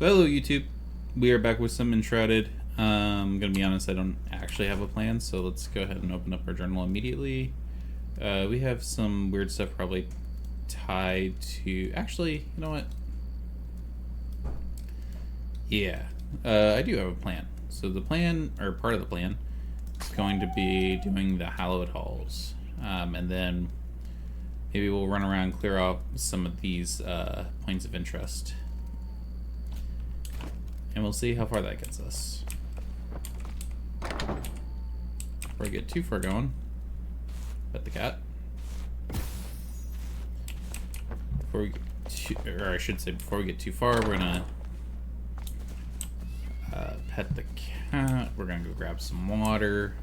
So hello YouTube, we are back with some Enshrouded. I'm gonna be honest, I don't actually have a plan, so let's go ahead and open up our journal immediately. We have some weird stuff probably tied to... Actually, you know what? Yeah, I do have a plan. So the plan, or part of the plan, is going to be doing the hallowed halls. And then maybe we'll run around, clear out some of these points of interest. And we'll see how far that gets us. Before I get too far going, pet the cat. Before we get too, or I should say before we get too far, we're gonna pet the cat. We're gonna go grab some water.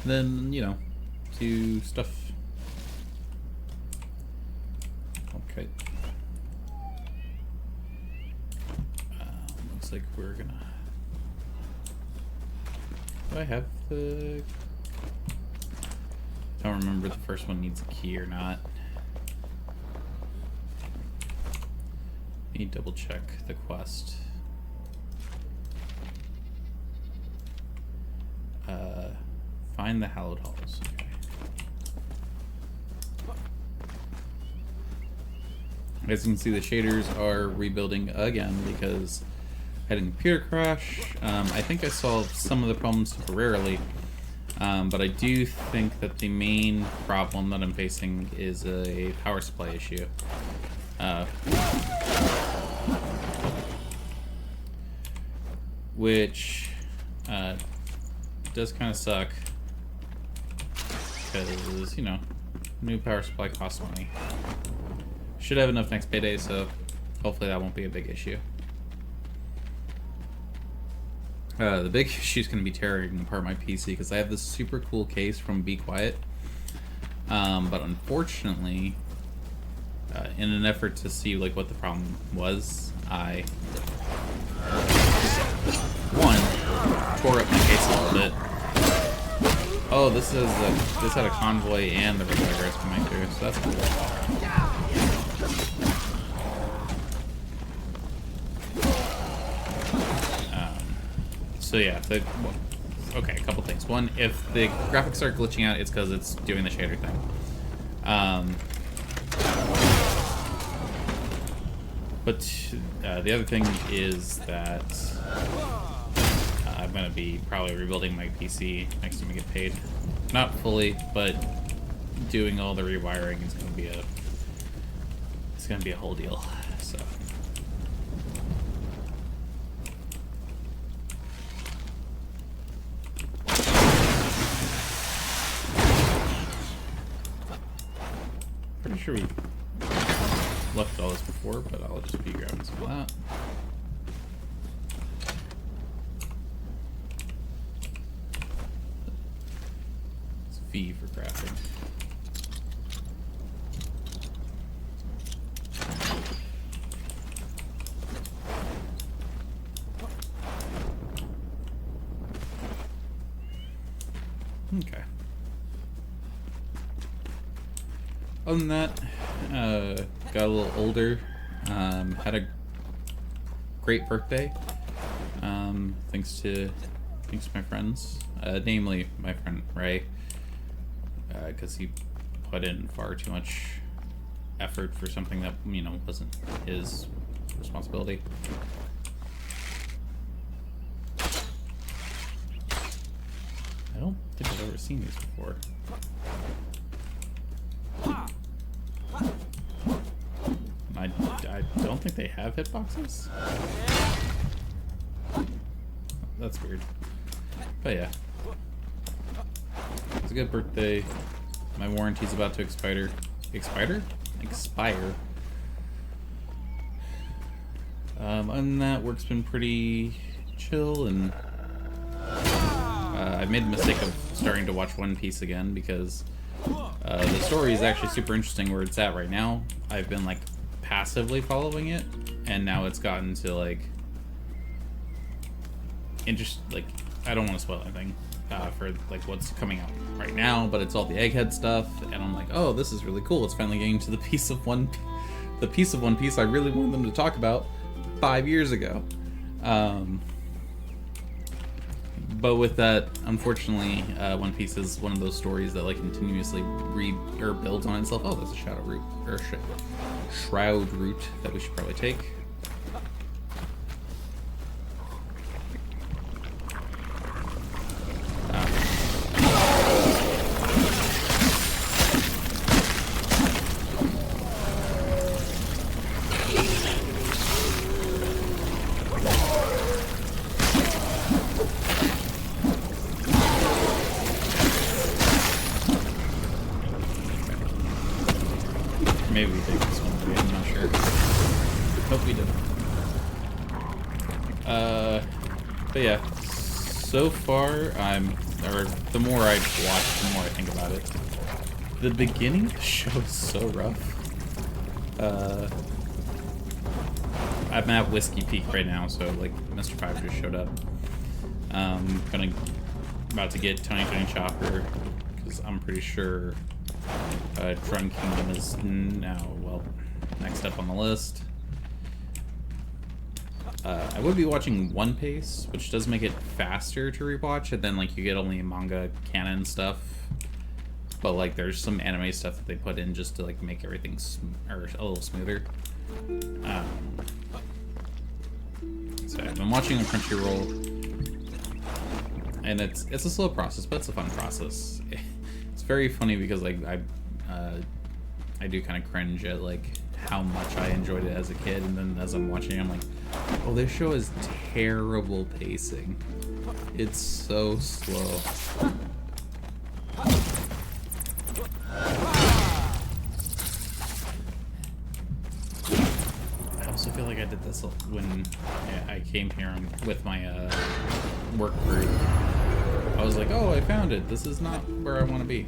Then, you know, do stuff. Okay. Looks like we're gonna... Do I have the... I don't remember if the first one needs a key or not. Let me double check the quest. Find the hallowed halls. Okay. As you can see, the shaders are rebuilding again because I had a computer crash. I think I solved some of the problems temporarily, but I do think that the main problem that I'm facing is a power supply issue. Which does kind of suck. Because, you know, new power supply costs money. Should have enough next payday, so hopefully that won't be a big issue. The big issue is going to be tearing apart my PC, because I have this super cool case from Be Quiet. But unfortunately, in an effort to see like what the problem was, I tore up my case a little bit. Oh, this had a convoy and the regular coming through, so that's cool. So yeah, okay, a couple things. One, if the graphics start glitching out, it's because it's doing the shader thing. But the other thing is that I'm going to be probably rebuilding my PC next time I get paid. Not fully, but doing all the rewiring is going to be a whole deal. So pretty sure we left all this before, but I'll just be grabbing some of that. V for crafting. Okay. Other than that, got a little older. Had a great birthday. Thanks to my friends, namely my friend Ray. Because he put in far too much effort for something that, you know, wasn't his responsibility. I don't think I've ever seen these before. I don't think they have hitboxes. That's weird. But yeah. It's a good birthday. My warranty's about to expire. Expire? Other than that, work's been pretty chill, and I made the mistake of starting to watch One Piece again because the story is actually super interesting where it's at right now. I've been like passively following it, and now it's gotten to like like I don't want to spoil anything for like what's coming out right now, but it's all the Egghead stuff, and I'm like, oh, this is really cool. It's finally getting to the piece of One Piece I really wanted them to talk about 5 years ago. But with that, unfortunately, One Piece is one of those stories that like continuously builds on itself. Oh, there's a shadow root or shroud root that we should probably take. Maybe we did this one, I'm not sure. Hope we did. But yeah, so far the more I watch, the more I think about it. The beginning of the show is so rough. I'm at Whiskey Peak right now, so like Mr. Five just showed up. About to get Tony Chopper, because I'm pretty sure Drunk Kingdom is now, well, next up on the list. I would be watching One Piece, which does make it faster to rewatch, and then like you get only manga canon stuff. But like there's some anime stuff that they put in just to like make everything a little smoother. So I've been watching on Crunchyroll, and it's a slow process, but it's a fun process. It's very funny because like I do kind of cringe at like how much I enjoyed it as a kid, and then as I'm watching it, I'm like, oh, this show is terrible pacing. It's so slow. I also feel like I did this when I came here with my work group. I was like, oh, I found it. This is not where I want to be.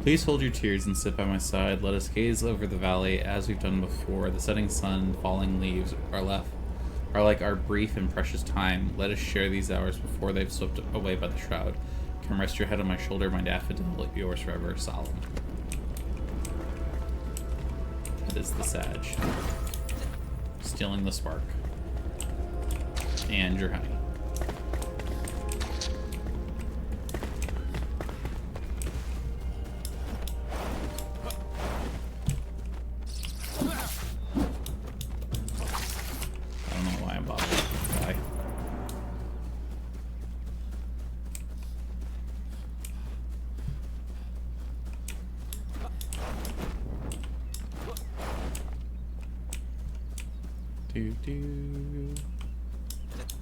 Please hold your tears and sit by my side. Let us gaze over the valley as we've done before. The setting sun, falling leaves are like our brief and precious time. Let us share these hours before they've slipped away by the shroud. Come rest your head on my shoulder, my daffodil, yours forever, solemn. It is the Sag. Stealing the spark. And your honey.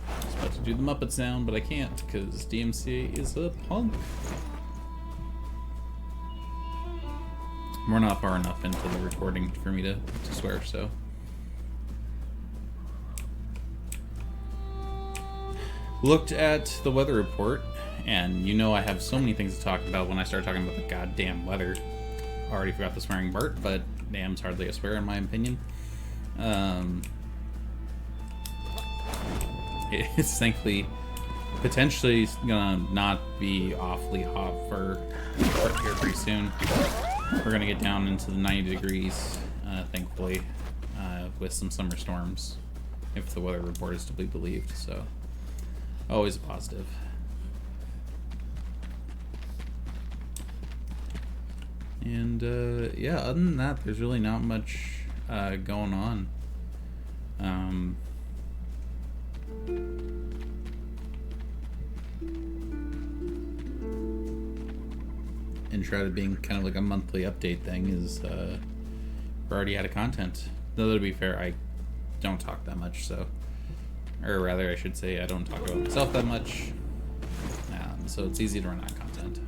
I was about to do the Muppet sound, but I can't because DMCA is a punk. We're not far enough into the recording for me to swear, so. Looked at the weather report, and you know I have so many things to talk about when I start talking about the goddamn weather. Already forgot the swearing part, but damn's hardly a swear in my opinion. It's thankfully potentially gonna not be awfully hot for here pretty soon. We're gonna get down into the 90 degrees, thankfully, with some summer storms, if the weather report is to be believed. So, always a positive. And yeah, other than that, there's really not much going on. Enshrouded being kind of like a monthly update thing is we're already out of content. Though to be fair, I don't talk that much, so, or rather I should say I don't talk about myself that much, so it's easy to run out of content.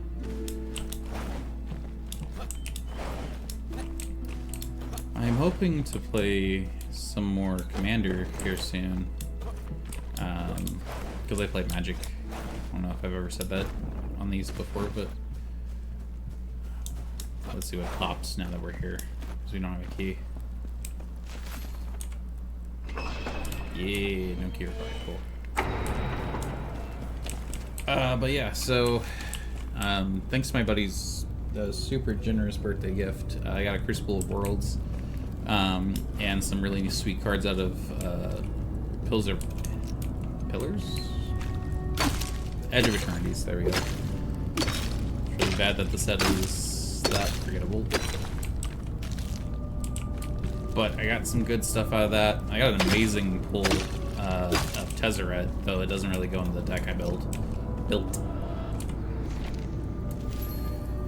I'm hoping to play some more Commander here soon, because I play Magic. I don't know if I've ever said that on these before, but Let's see what pops now that we're here, because we don't have a key. Yeah, no key required. Cool. But yeah, so thanks to my buddy's super generous birthday gift, I got a Crucible of Worlds and some really sweet cards out of Pillars? Edge of Eternities. There we go. It's really bad that the set is that forgettable. But I got some good stuff out of that. I got an amazing pull of Tezzeret, though it doesn't really go in the deck I built.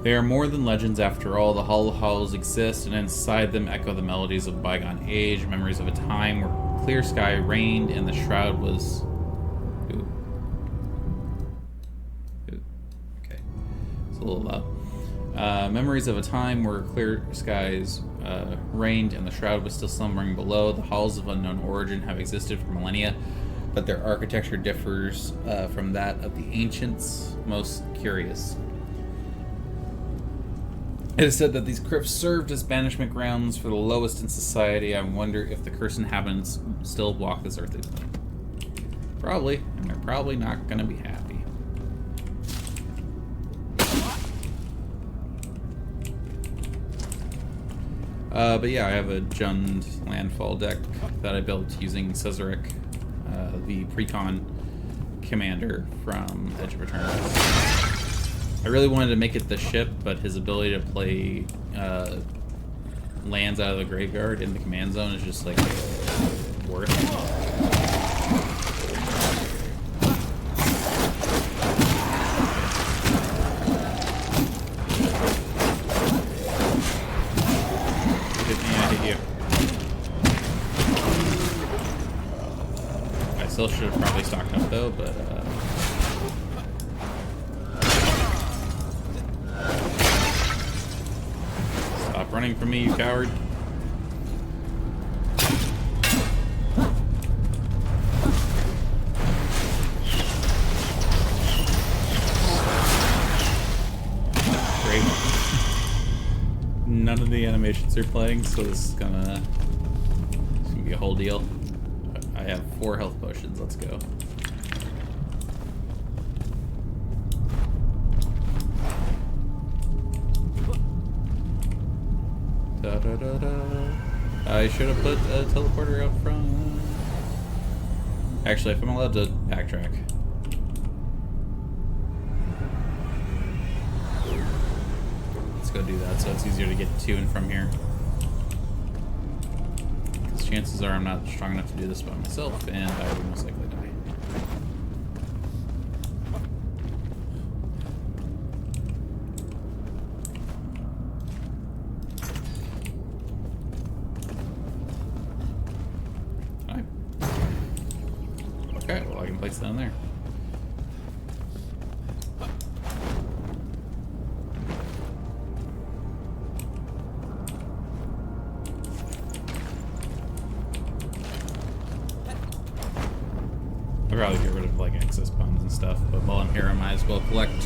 They are more than legends after all. The hollow halls exist, and inside them echo the melodies of a bygone age, memories of a time where clear sky reigned and the shroud was... Ooh. Okay. It's a little loud. Memories of a time where clear skies reigned and the shroud was still slumbering below. The halls of unknown origin have existed for millennia, but their architecture differs from that of the ancients. Most curious. It is said that these crypts served as banishment grounds for the lowest in society. I wonder if the cursed inhabitants still walk this earth. Probably, and they're probably not going to be happy. But yeah, I have a Jund landfall deck that I built using Cesaric, the Precon commander from Edge of Eternities. I really wanted to make it the ship, but his ability to play lands out of the graveyard in the command zone is just like worth it. I still should have probably stocked up though, but stop running from me, you coward. Great. None of the animations are playing, so this is gonna be a whole deal. I have 4 health potions. Let's go. Da, da, da, da. I should have put a teleporter out front. Actually, if I'm allowed to backtrack. Let's go do that so it's easier to get to and from here. Chances are I'm not strong enough to do this by myself, and I would most likely die. Alright. Okay, well I can place down there. I'll probably get rid of like excess bombs and stuff, but while I'm here I might as well collect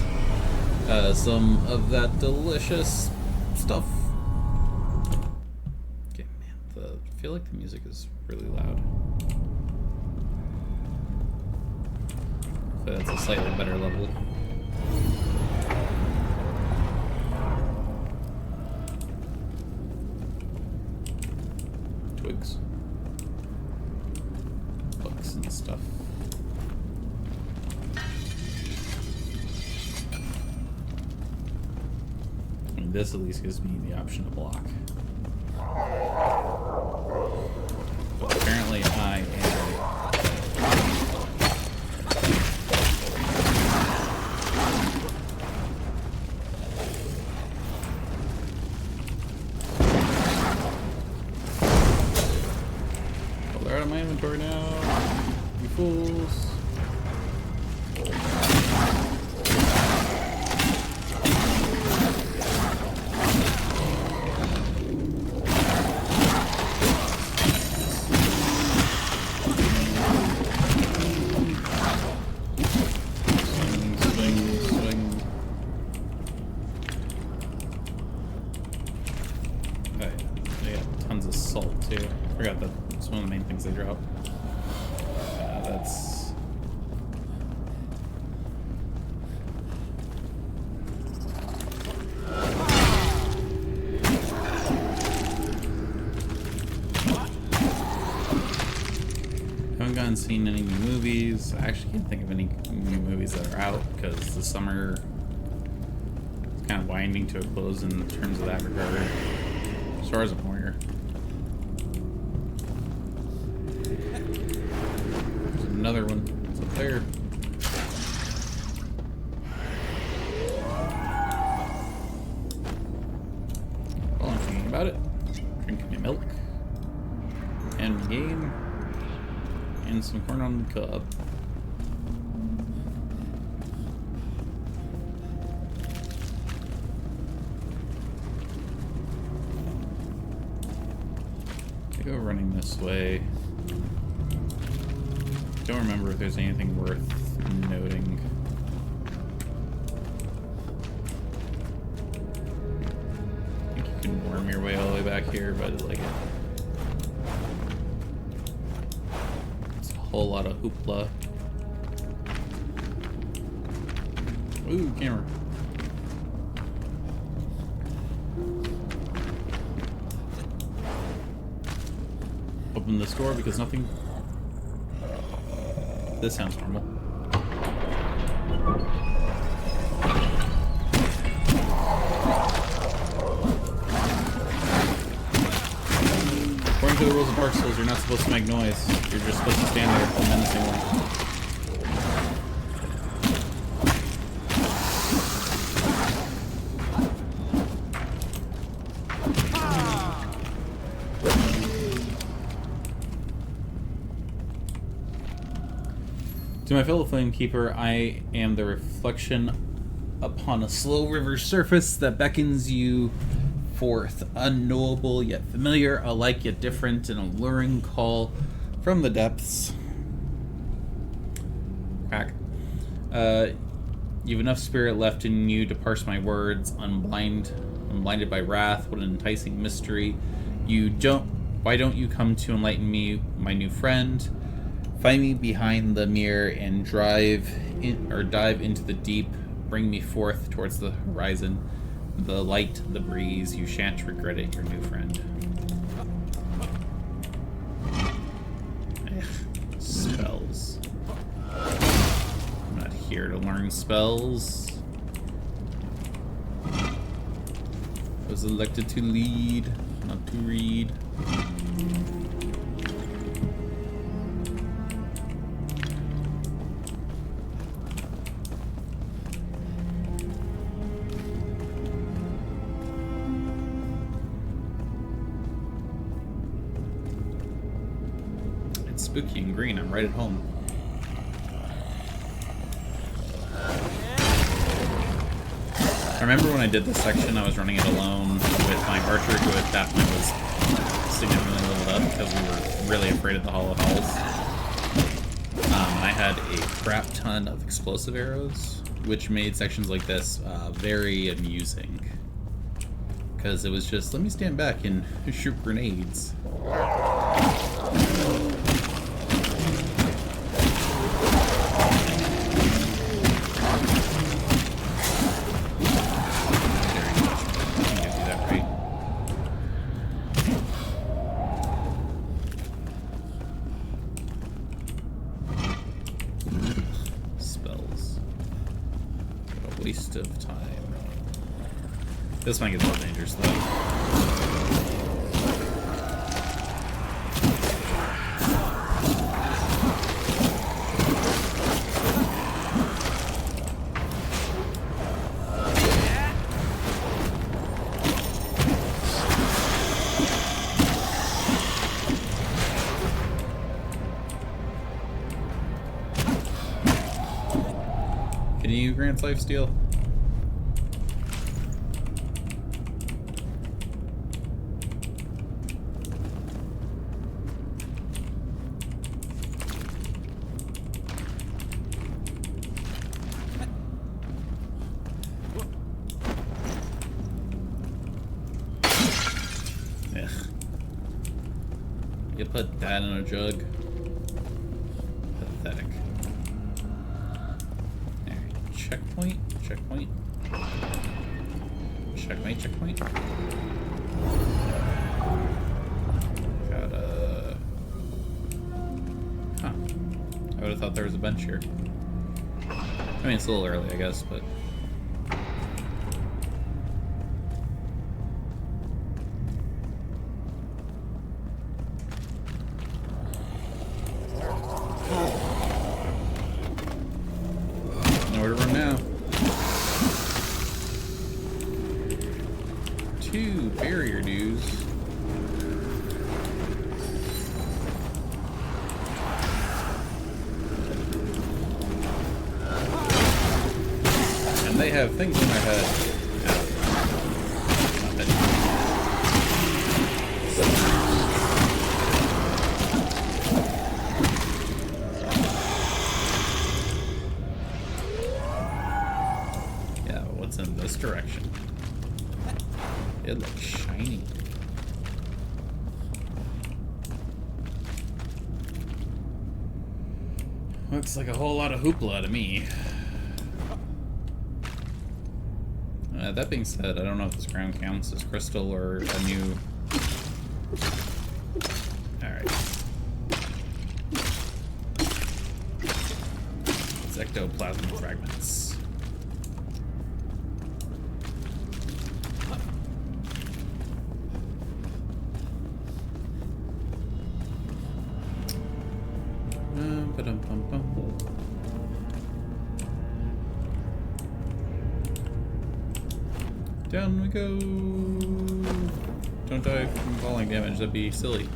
some of that delicious stuff. Okay, man, I feel like the music is really loud. So that's a slightly better level. Twigs. Books and stuff. This at least gives me the option to block. But apparently I am... Oh, they're out of my inventory now. You fools. tons of salt too. I forgot that's one of the main things they drop. That's... haven't gone and seen any new movies. I actually can't think of any new movies that are out because the summer is kind of winding to a close in terms of that regard, as far as I'm aware. There's another one. It's up there. While I'm thinking about it, drinking my milk and my game. And some corn on the cob. I go running this way. Don't remember if there's anything worth noting. I think you can worm your way all the way back here, but I like it. Whole lot of hoopla. Ooh, camera. Open this door because nothing. This sounds normal. According to the rules of Dark Souls, you're not supposed to make noise. You're just supposed to stand there menacingly. To my fellow flame keeper, I am the reflection upon a slow river surface that beckons you forth, unknowable yet familiar, alike yet different, an alluring call from the depths. Crack. You've enough spirit left in you to parse my words, unblinded by wrath. What an enticing mystery. Why don't you come to enlighten me, my new friend? Find me behind the mirror and dive into the deep. Bring me forth towards the horizon. The light, the breeze, you shan't regret it, your new friend. Ugh, spells. I'm not here to learn spells. I was elected to lead, not to read. Spooky and green. I'm right at home. I remember when I did this section, I was running it alone with my archer, who at that point was significantly leveled up because we were really afraid of the Hollow Halls. I had a crap ton of explosive arrows, which made sections like this very amusing. Because it was just, let me stand back and shoot grenades. Waste of time. This might get more dangerous though. Can you grant lifesteal? You put that in a jug. Pathetic. Alright, checkpoint, checkpoint. Checkmate, checkpoint. Gotta... Huh. I would have thought there was a bench here. I mean, it's a little early, I guess, but... Nowhere to run now. 2 barrier dues. And they have things in their head. Yeah, what's in this direction? It looks shiny. Looks like a whole lot of hoopla to me. That being said, I don't know if this ground counts as crystal or a new... Alright. It's ectoplasm fragments. Down we go. Don't die from falling damage, that'd be silly.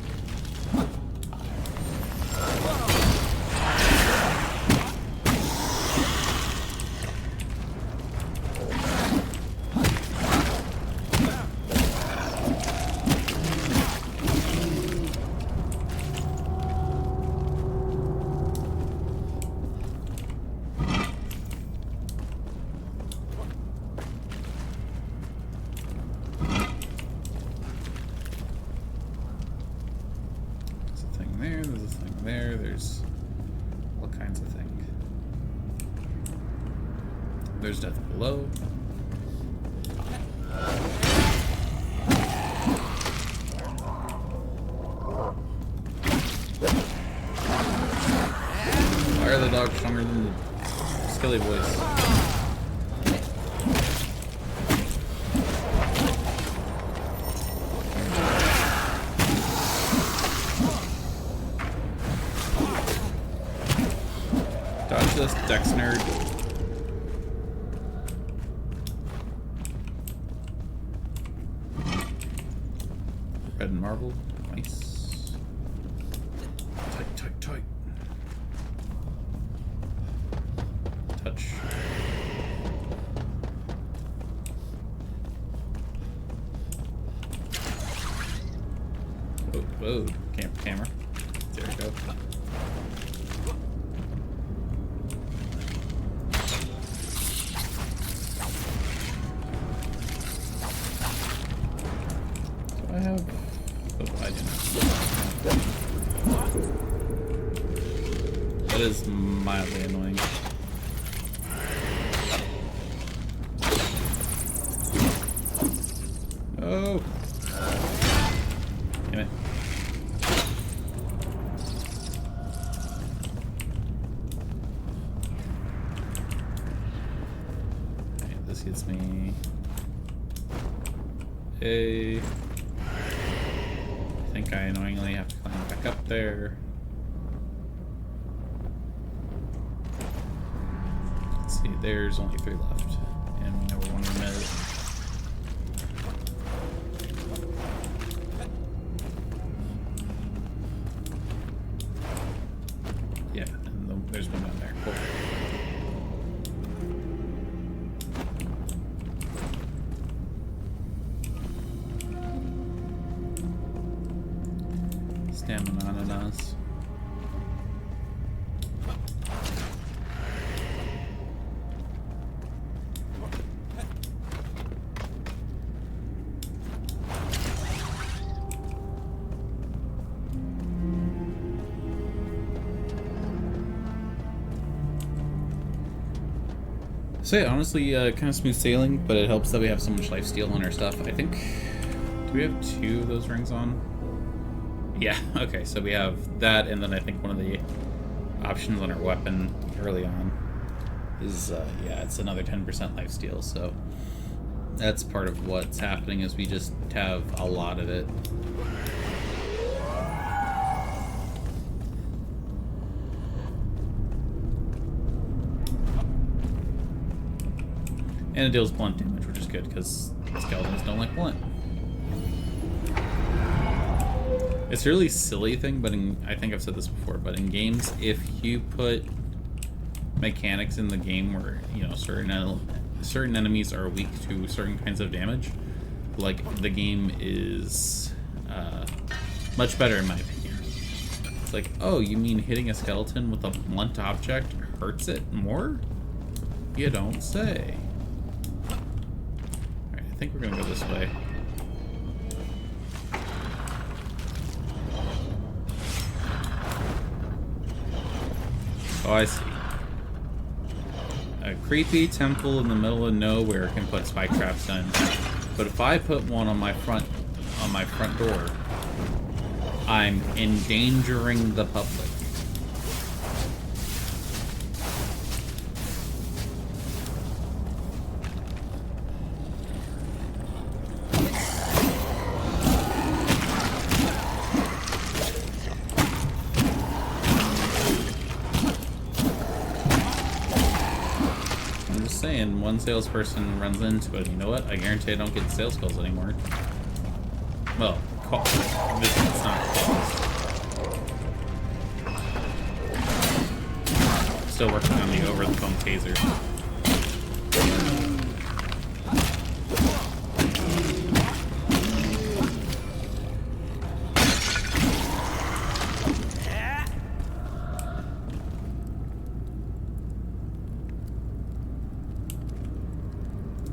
There's all kinds of things. There's death below. Why are the dogs stronger than the Skilly boys? Dodge this, Dex nerd. Red and marble, nice. Tight, tight, tight. Touch. Whoa, whoa, camera. There we go. I have... Oh, I didn't. That is mildly annoying. Oh! Damn it. Okay, this gets me... I think I annoyingly have to climb back up there. Let's see, there's only 3 left. And we know we're 1 minute. Yeah, and there's one down there. Cool. Stamina ananas. So yeah, honestly, kind of smooth sailing, but it helps that we have so much lifesteal on our stuff. I think, do we have 2 of those rings on? Yeah, okay, so we have that, and then I think one of the options on our weapon early on is, yeah, it's another 10% lifesteal, so that's part of what's happening is we just have a lot of it. And it deals blunt damage, which is good, because skeletons don't like blunt. It's a really silly thing, but I think I've said this before, but in games, if you put mechanics in the game where, you know, certain enemies are weak to certain kinds of damage, like, the game is much better in my opinion. It's like, oh, you mean hitting a skeleton with a blunt object hurts it more? You don't say. Alright, I think we're gonna go this way. Oh, I see. A creepy temple in the middle of nowhere can put spike traps in, but if I put one on my front door, I'm endangering the public. Saying one salesperson runs into it, you know what? I guarantee I don't get sales calls anymore. Well, calls. It's not calls. Still working on the over-the-phone taser.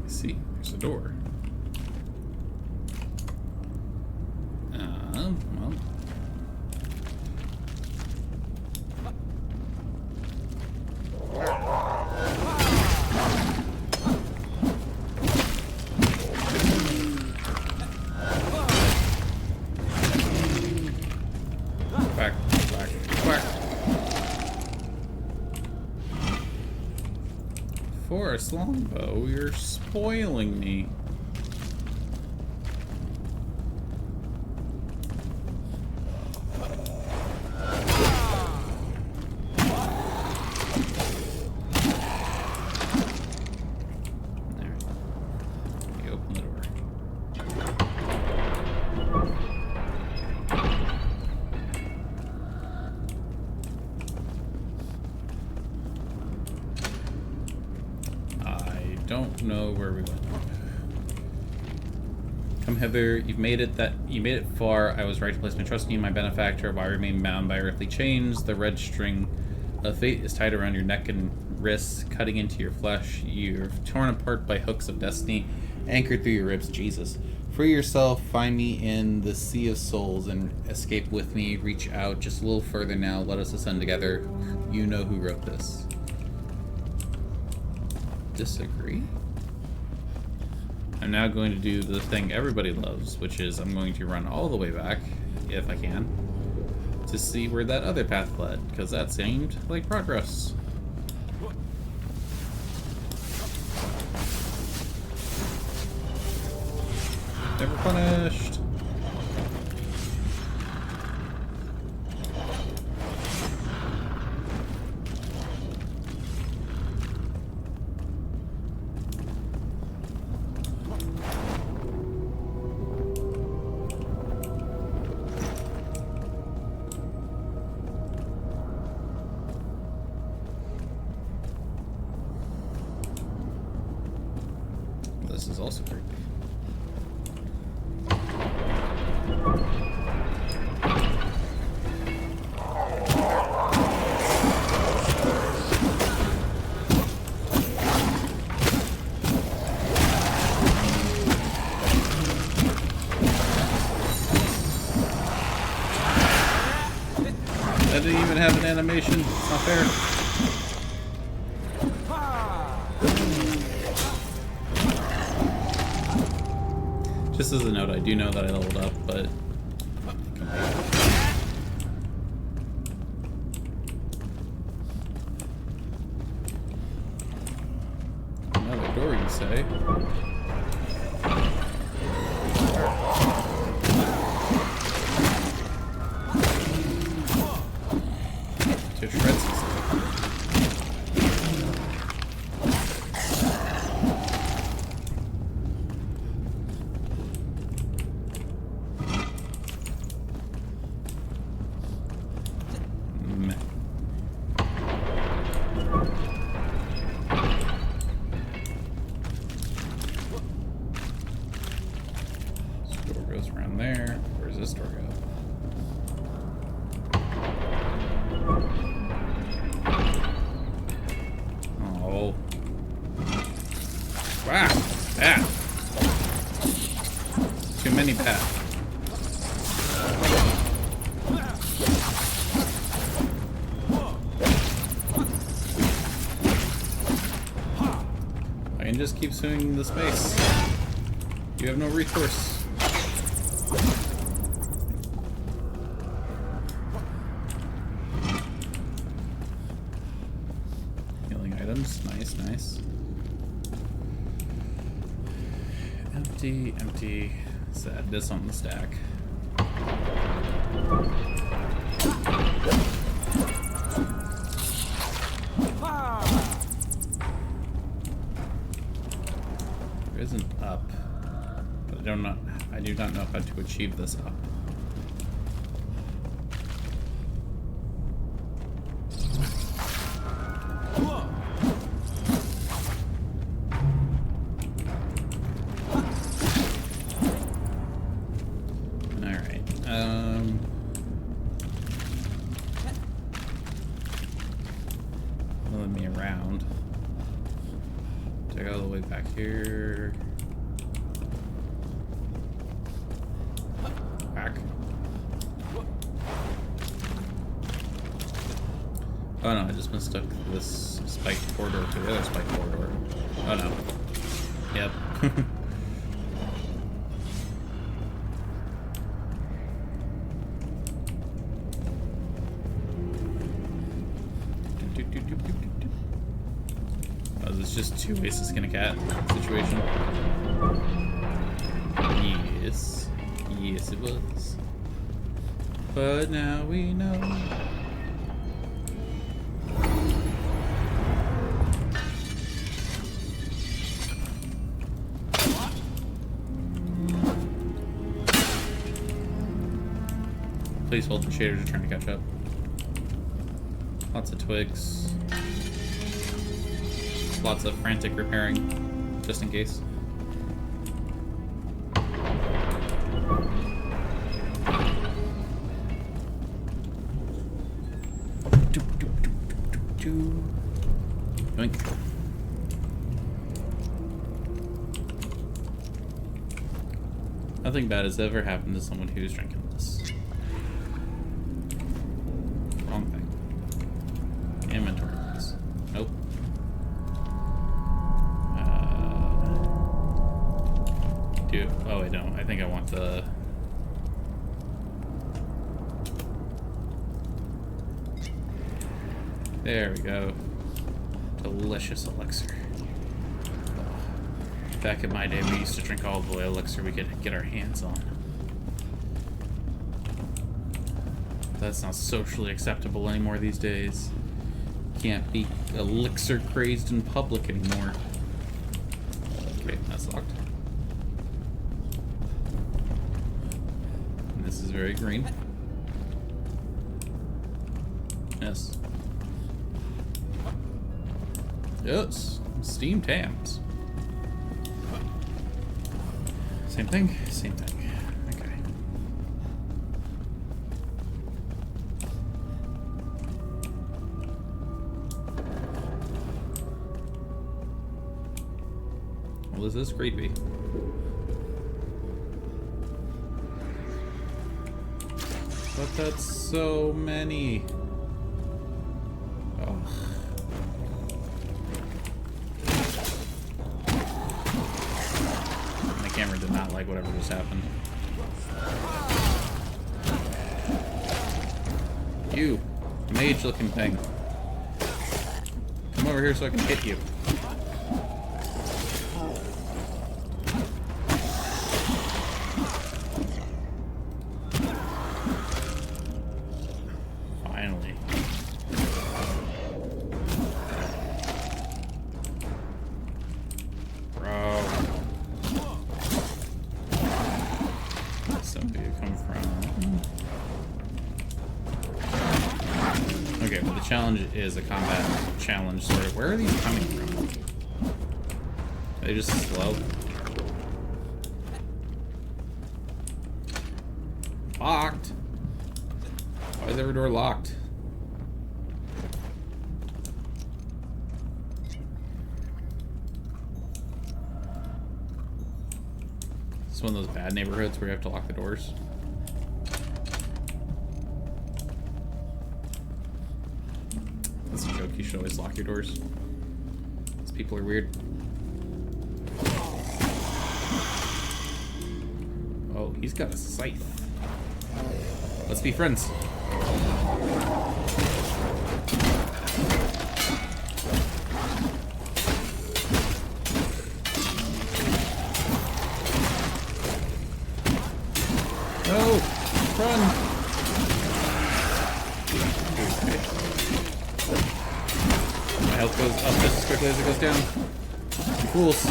See, there's a door. Well. Quack, quack, quack. Forest longbow, you're spoiling me. Don't know where we went. Come hither. You made it far. I was right to place my trust in you, my benefactor. Why remain bound by earthly chains? The red string of fate is tied around your neck and wrists, cutting into your flesh. You're torn apart by hooks of destiny, anchored through your ribs. Jesus. Free yourself, find me in the sea of souls, and escape with me. Reach out just a little further now. Let us ascend together. You know who wrote this. Disagree? I'm now going to do the thing everybody loves, which is I'm going to run all the way back, if I can, to see where that other path led, because that seemed like progress. Never punished. This is also creepy. That didn't even have an animation. It's not fair. Just as a note, I do know that I leveled up, but... Another door, you say? To shreds, you say? Around there. Where's this door go? Oh. Wow. Bat. Too many bat. I can just keep swinging the space. You have no recourse. Nice, nice. Empty, empty. Let's add this on the stack. There is an up, but I do not know how to achieve this up. Check all the way back here. Back. Oh no, I just mistook this spiked corridor to the other spiked corridor. Oh no. Yep. Oh, this is just two ways to skin a cat situation. Yes. Yes, it was. But now we know. Placeholder shaders are trying to catch up. Lots of twigs. Lots of frantic repairing, just in case. Yoink. Nothing bad has ever happened to someone who's drinking this. Wrong thing. Inventory, please. Nope. Oh, I don't. I think I want the... There we go. Delicious elixir. Back in my day, we used to drink all the elixir we could get our hands on. That's not socially acceptable anymore these days. Can't be elixir crazed in public anymore. Okay, that's locked. And this is very green. Yes. Yes. Steam tams. Same thing? Same thing. Okay. Well, is this creepy? But that's so many. Oh. camera did not like whatever just happened. You, mage-looking thing. Come over here so I can hit you. Finally. Bro. Somebody come from. Okay, well the challenge is a combat challenge sort of. Where are these coming from? Are they just slow? Locked. Why is every door locked? It's one of those bad neighborhoods where you have to lock the doors. That's a joke. You should always lock your doors. These people are weird. Oh, he's got a scythe. Let's be friends. No! Run! Okay. My health goes up just as quickly as it goes down. You fools.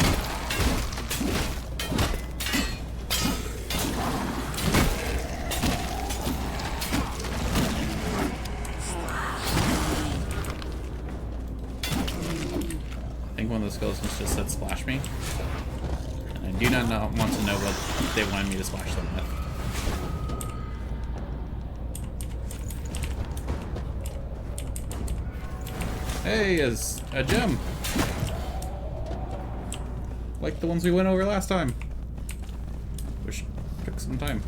I think one of the skeletons just said splash me. And I do not want to know what they wanted me to splash them with. Hey, is a gem. Like the ones we went over last time. Which took some time.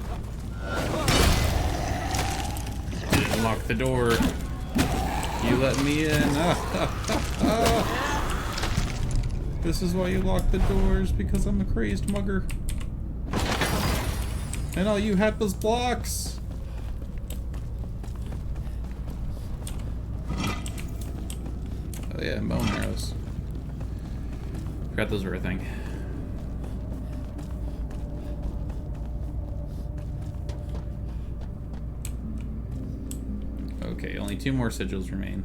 Didn't unlock the door. You let me in. This is why you lock the doors, because I'm a crazed mugger. And all you had was blocks. Oh yeah, bone arrows. Forgot those were a thing. Okay, only 2 more sigils remain.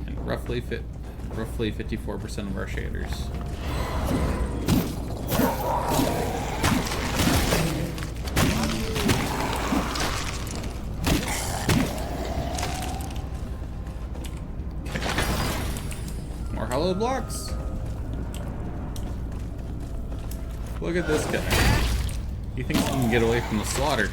And roughly 54% of our shaders. Hollow blocks. Look at this guy. He thinks he can get away from the slaughter.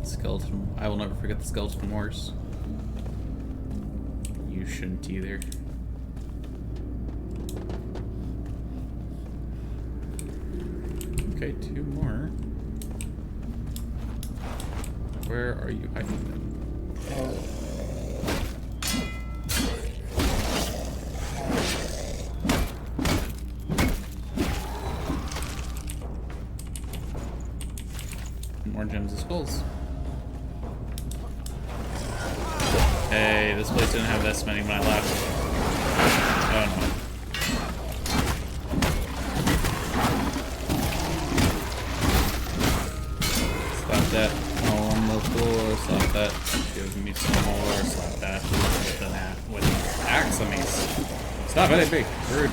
Skeleton. I will never forget the skeleton wars. You shouldn't either. Okay, 2 more. Where are you hiding them? More gems and skulls. Hey, this place didn't have this many when I left. Oh no. Stop that. Oh, on the floor. Stop that. Give me some more. Slap that with an axe on me. Stop it, big. Rude.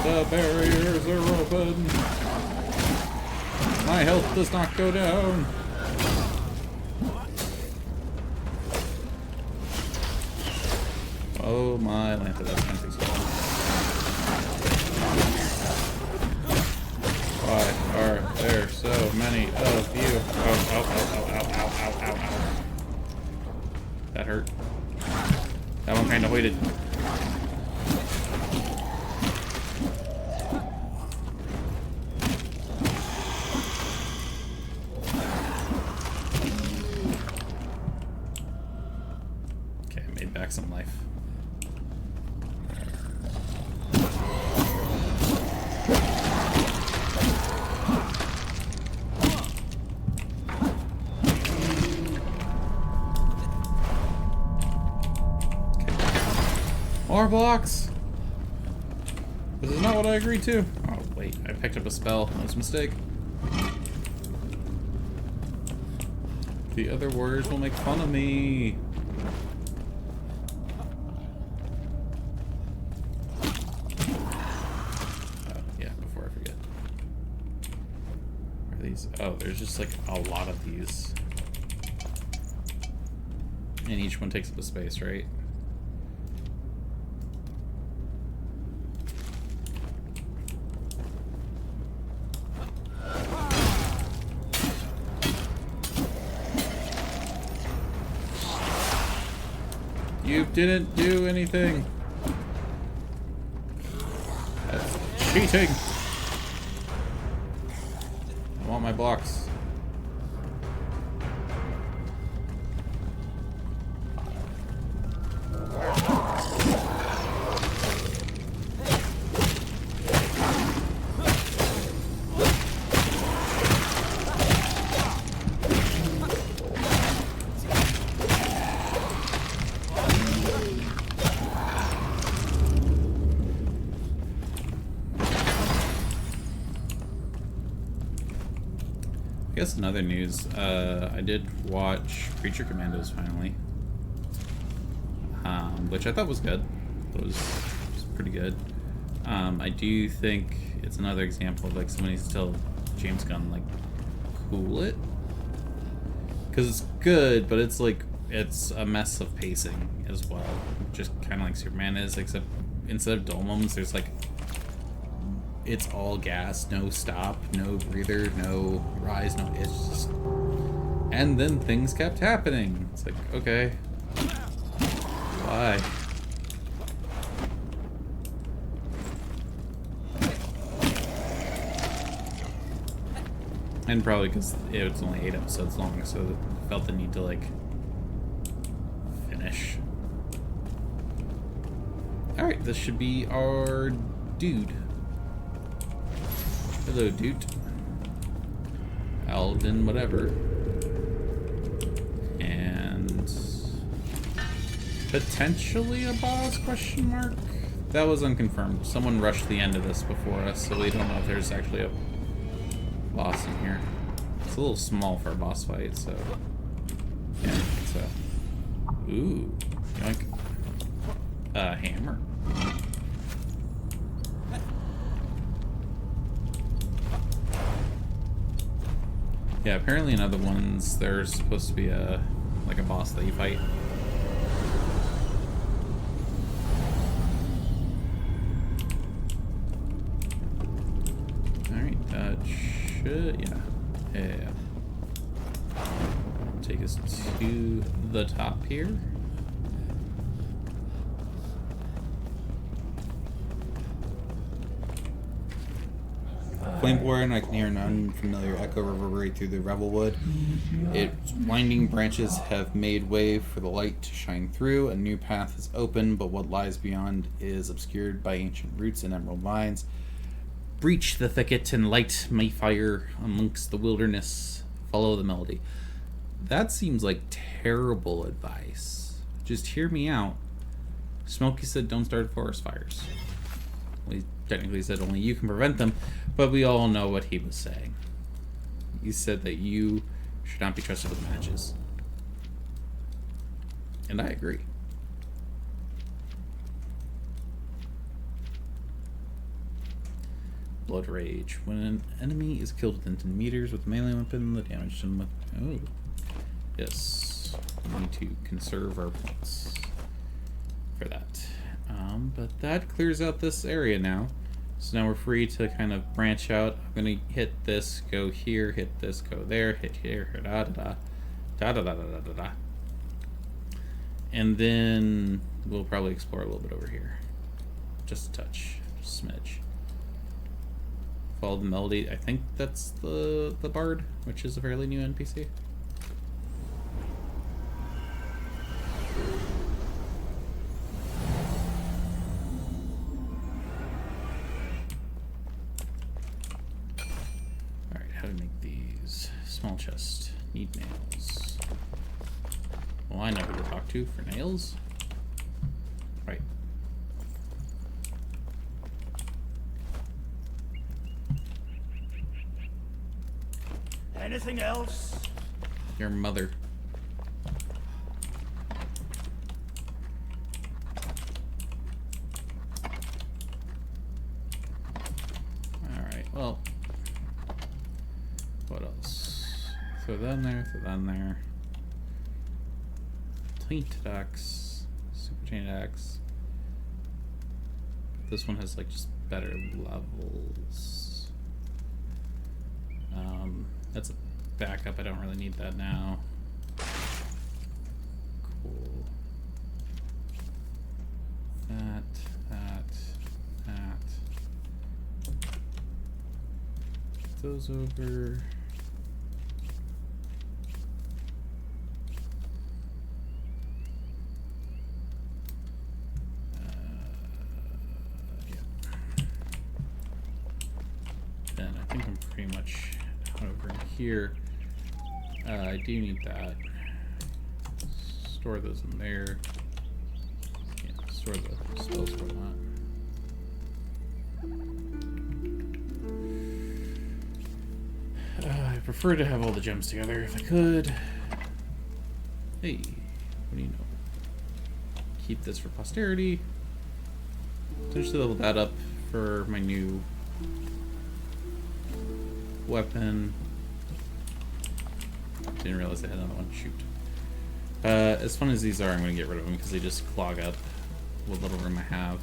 The barriers are open. My health does not go down. Oh my Lanta, that's fancy skull. Why are there so many of you? Oh, ow, ow, ow, ow, ow, ow, ow. That hurt. That one kinda waited. More blocks! This is not what I agreed to. Oh, wait. I picked up a spell. That was a mistake. The other warriors will make fun of me. Oh, yeah, before I forget. Are these? Oh, there's just like a lot of these. And each one takes up a space, right? You didn't do anything. That's cheating. I want my blocks. I guess in other news, I did watch Creature Commandos finally, which I thought was good. It was pretty good. I do think it's another example of like somebody needs to tell James Gunn like cool it, because it's good, but it's like it's a mess of pacing as well, just kind of like Superman is, except instead of dolmens, there's like it's all gas, no stop, no breather, no rise, no it's just... And then things kept happening. It's like, okay. Why? And probably because it was only 8 episodes long, so I felt the need to, like, finish. Alright, this should be our dude. Hello, dude. Alden, whatever. And potentially a boss, question mark? That was unconfirmed. Someone rushed the end of this before us, so we don't know if there's actually a boss in here. It's a little small for a boss fight, so yeah, so ooh, yoink. Hammer. Yeah, apparently in other ones there's supposed to be a like a boss that you fight. Alright, that should yeah. Take us to the top here. Flameboy, and I can hear an unfamiliar echo reverberate through the Revelwood. Its winding branches have made way for the light to shine through. A new path is open, but what lies beyond is obscured by ancient roots and emerald vines. Breach the thicket and light my fire amongst the wilderness. Follow the melody. That seems like terrible advice. Just hear me out. Smokey said don't start forest fires. Well, he technically said only you can prevent them, but we all know what he was saying. He said that you should not be trusted with matches. And I agree. Blood Rage. When an enemy is killed within 10 meters with a melee weapon, the damage to them with... Oh. Yes. We need to conserve our points for that. But that clears out this area now. So now we're free to kind of branch out. I'm going to hit this, go here, hit this, go there, hit here, da da da. Da da da da da da da. And then we'll probably explore a little bit over here. Just a touch. Just a smidge. Follow the melody. I think that's the bard, which is a fairly new NPC. Alright, how to make these? Small chest. Need nails. Well, I know who to talk to for nails. Right. Anything else? Your mother. Alright, well. What else? Throw that in there, throw that in there. Tainted axe. Super tainted axe. This one has like just better levels. That's a backup. I don't really need that now. Cool. That. Put those over. Then I think I'm pretty much over here. I do need that. Store those in there. Yeah, store the spells for that. I prefer to have all the gems together if I could. Hey, what do you know? Keep this for posterity. Potentially level that up for my new weapon. Didn't realize I had another one. Shoot. As fun as these are, I'm going to get rid of them because they just clog up what little room I have.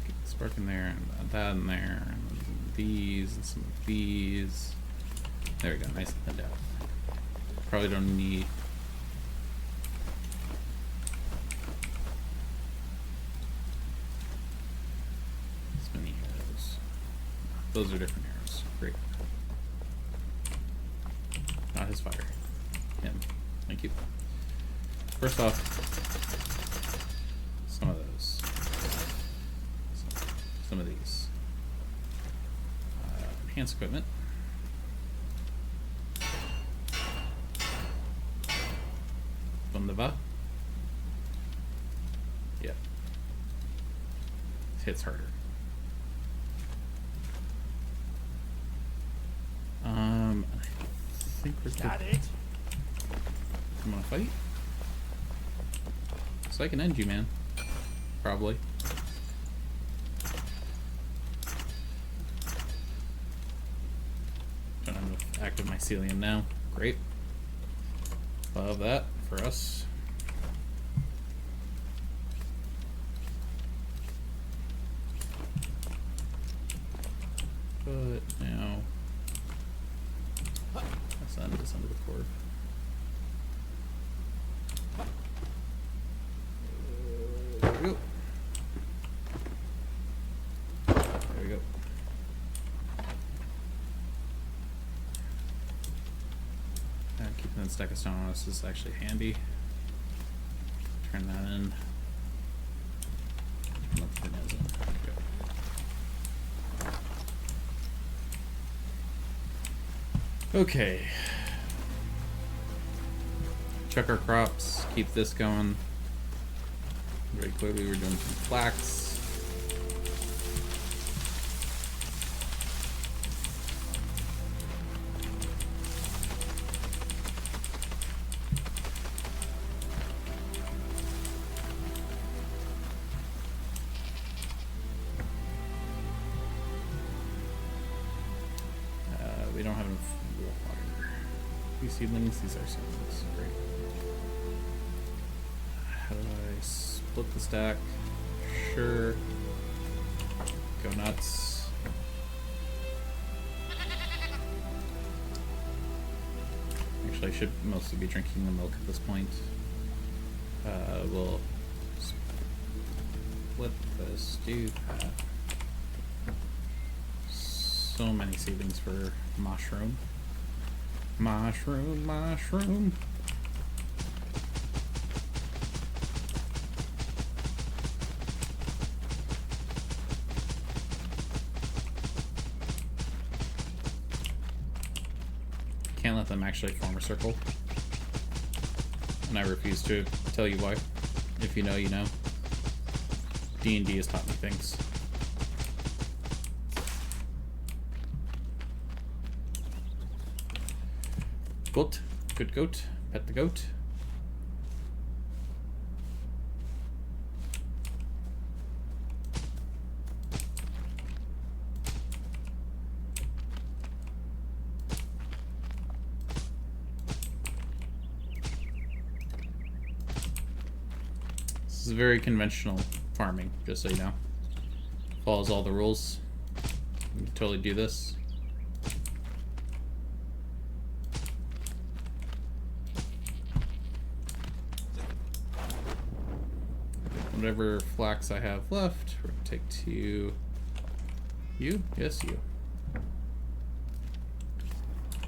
Get the spark in there, and that in there, and these, and some of these. There we go, nice and thinned out. Probably don't need... as many arrows. Those are different arrows. Great. Not his fire. Him. Thank you. First off, some of those. Some of these. Enhanced equipment. Bundava. Yeah. It hits harder. I think we're Got it. I'm gonna fight. So I can end you, man. Probably. Don't have enough active mycelium now. Great. Love that for us. But now let's send this under the cord. There we go. There we go. Keeping that stack of stone on us is actually handy. Turn that in. Nothing isn't. Okay. Check our crops. Keep this going. Very clearly we're doing some flax. We don't have enough water. These seedlings, these are seedlings. Great. How do I split the stack? Sure. Go nuts. Actually, I should mostly be drinking the milk at this point. We'll split this, do that. So many seedlings for mushroom. Mushroom, mushroom. Can't let them actually form a circle. And I refuse to tell you why. If you know, you know. D&D has taught me things. Goat. Good goat. Pet the goat. This is very conventional farming, just so you know. Follows all the rules. You can totally do this. Whatever flax I have left, we're gonna take to you. Yes, you.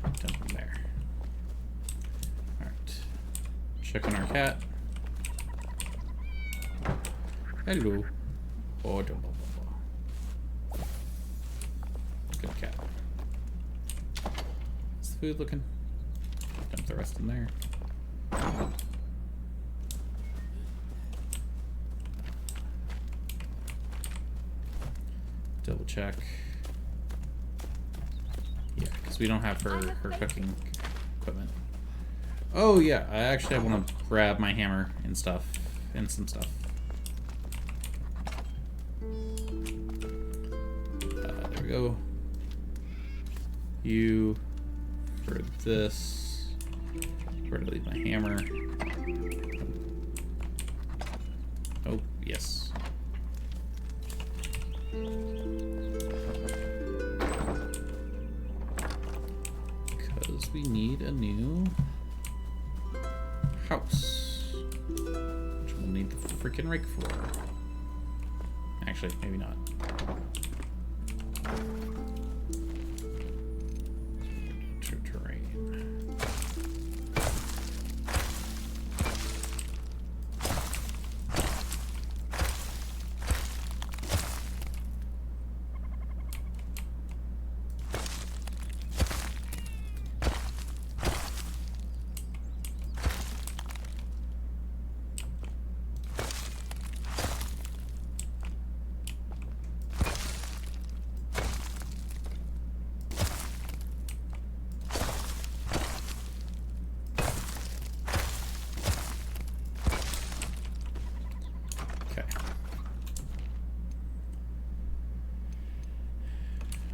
Dump them there. Alright. Check on our cat. Hello. Oh, don't. Good cat. Is the food looking? Dump the rest in there. Double check. Yeah, because we don't have her cooking equipment. Oh yeah, I actually want to grab my hammer and stuff, and some stuff. There we go. You for this. Where to leave my hammer? Oh yes. Because we need a new house, which we'll need the freaking rake for. Actually, maybe not. Terrain.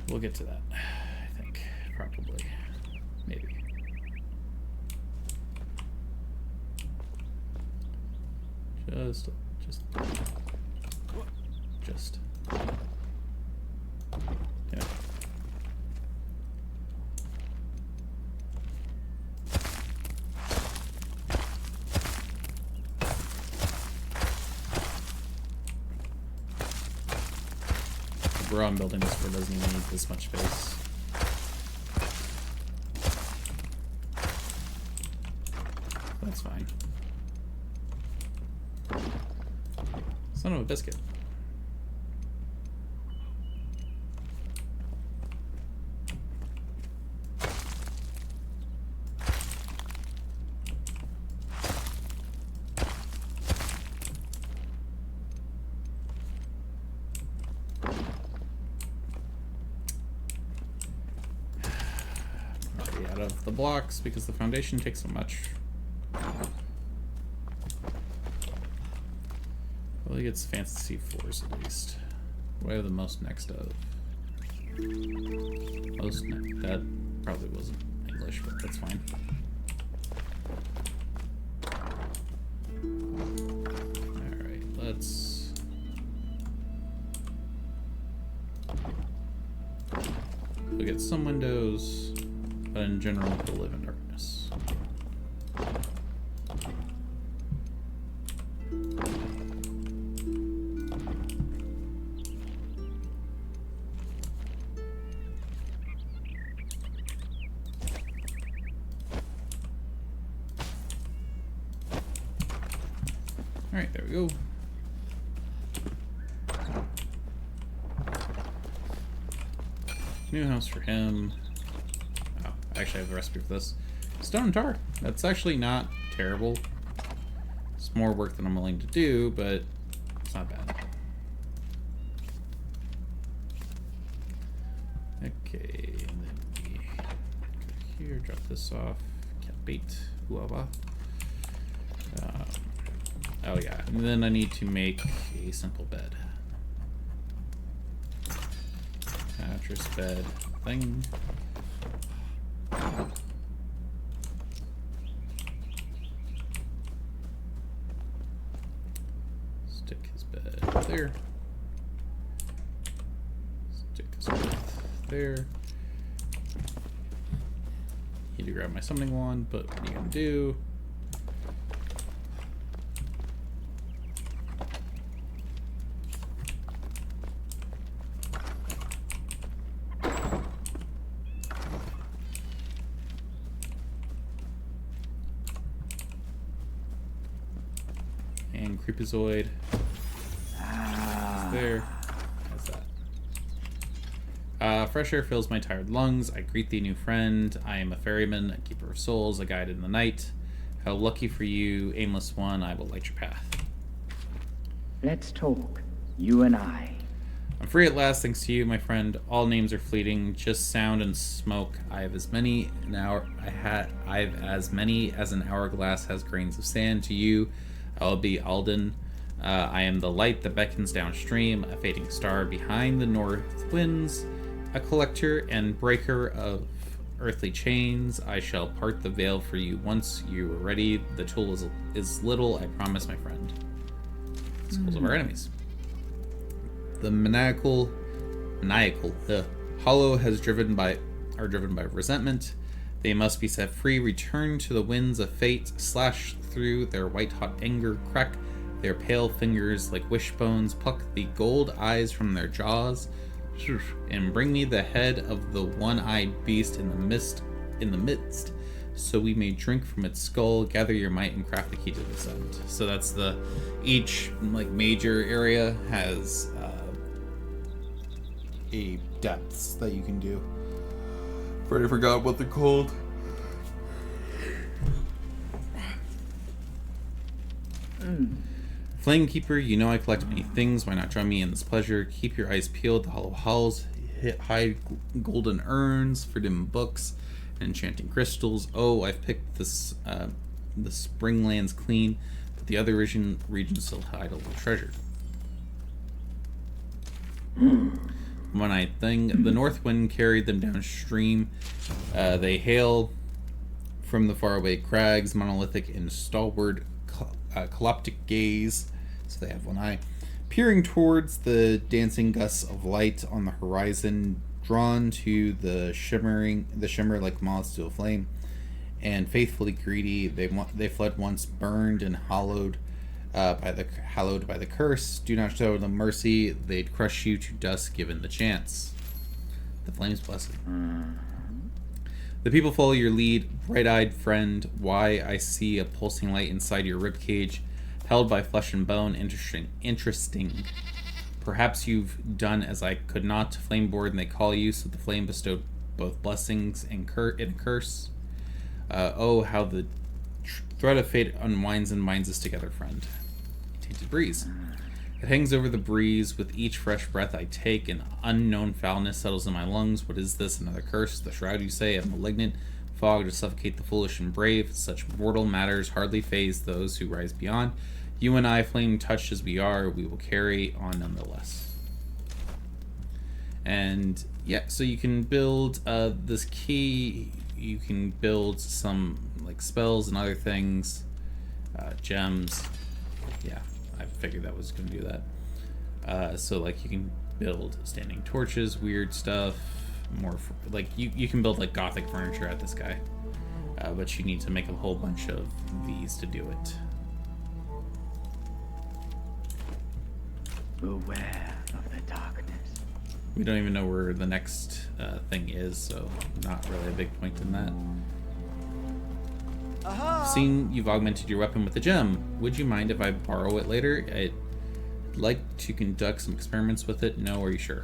We'll get to that, I think. Probably. Maybe. Just. Yeah. The bro I'm building this for doesn't even need this much space. That's fine. Son of a biscuit. Already out of the blocks because the foundation takes so much. Well, he gets fancy floors at least. What do I have the most next of? Most that probably wasn't English, but that's fine. Alright, let's look at some windows, but in general we'll live in darkness. Alright, there we go. New house for him. Oh, I actually have the recipe for this. Stone and tar. That's actually not terrible. It's more work than I'm willing to do, but it's not bad. Okay, and then we go here, drop this off, bait. Oh yeah, and then I need to make a simple bed. Mattress, bed, thing. Stick his bed there. Stick his bed there. Need to grab my summoning wand, but what are you gonna do? And Creepazoid. There. How's that? Fresh air fills my tired lungs. I greet thee, new friend. I am a ferryman, a keeper of souls, a guide in the night. How lucky for you, aimless one, I will light your path. Let's talk, you and I. I'm free at last, thanks to you, my friend. All names are fleeting, just sound and smoke. I have as many as an hourglass has grains of sand. To you, I'll be Alden. I am the light that beckons downstream, a fading star behind the north winds, a collector and breaker of earthly chains. I shall part the veil for you once you are ready. The tool is little, I promise, my friend. Skulls of our enemies. The maniacal hollow has driven by resentment. They must be set free. Return to the winds of fate. Slash through their white-hot anger. Crack their pale fingers like wishbones. Pluck the gold eyes from their jaws. And bring me the head of the one-eyed beast in the midst, so we may drink from its skull. Gather your might and craft the key to this end. So that's each major area has a depths that you can do. Already forgot what they're called. Flame Keeper, you know I collect many things. Why not join me in this pleasure? Keep your eyes peeled. The hollow halls hide golden urns for dim books and enchanting crystals. Oh, I've picked this the Springlands clean, but the other regions still hide a little treasure. One-eyed thing. The north wind carried them downstream. They hail from the faraway crags, monolithic and stalwart, collaptic gaze. So they have one eye. Peering towards the dancing gusts of light on the horizon, drawn to the shimmer like moths to a flame, and faithfully greedy, they fled once burned and hallowed by the curse. Do not show them mercy; they'd crush you to dust given the chance. The flame's blessing. The people follow your lead, bright-eyed friend. Why I see a pulsing light inside your ribcage, held by flesh and bone. Interesting. Perhaps you've done as I could not. Flame board, and they call you. So the flame bestowed both blessings and a curse. Oh, how the thread of fate unwinds and binds us together, friend. Tainted breeze. It hangs over the breeze. With each fresh breath I take, an unknown foulness settles in my lungs. What is this? Another curse? The shroud, you say? A malignant fog to suffocate the foolish and brave. Such mortal matters hardly faze those who rise beyond. You and I, flame touched as we are, we will carry on nonetheless. And yeah, so you can build this key. You can build some spells and other things, gems. Yeah, I figured that was going to do that. So you can build standing torches, weird stuff. More you can build gothic furniture at this guy, but you need to make a whole bunch of these to do it. Beware of the darkness. We don't even know where the next thing is, so not really a big point in that. I've seen you've augmented your weapon with a gem. Would you mind if I borrow it later? I'd like to conduct some experiments with it. No, are you sure?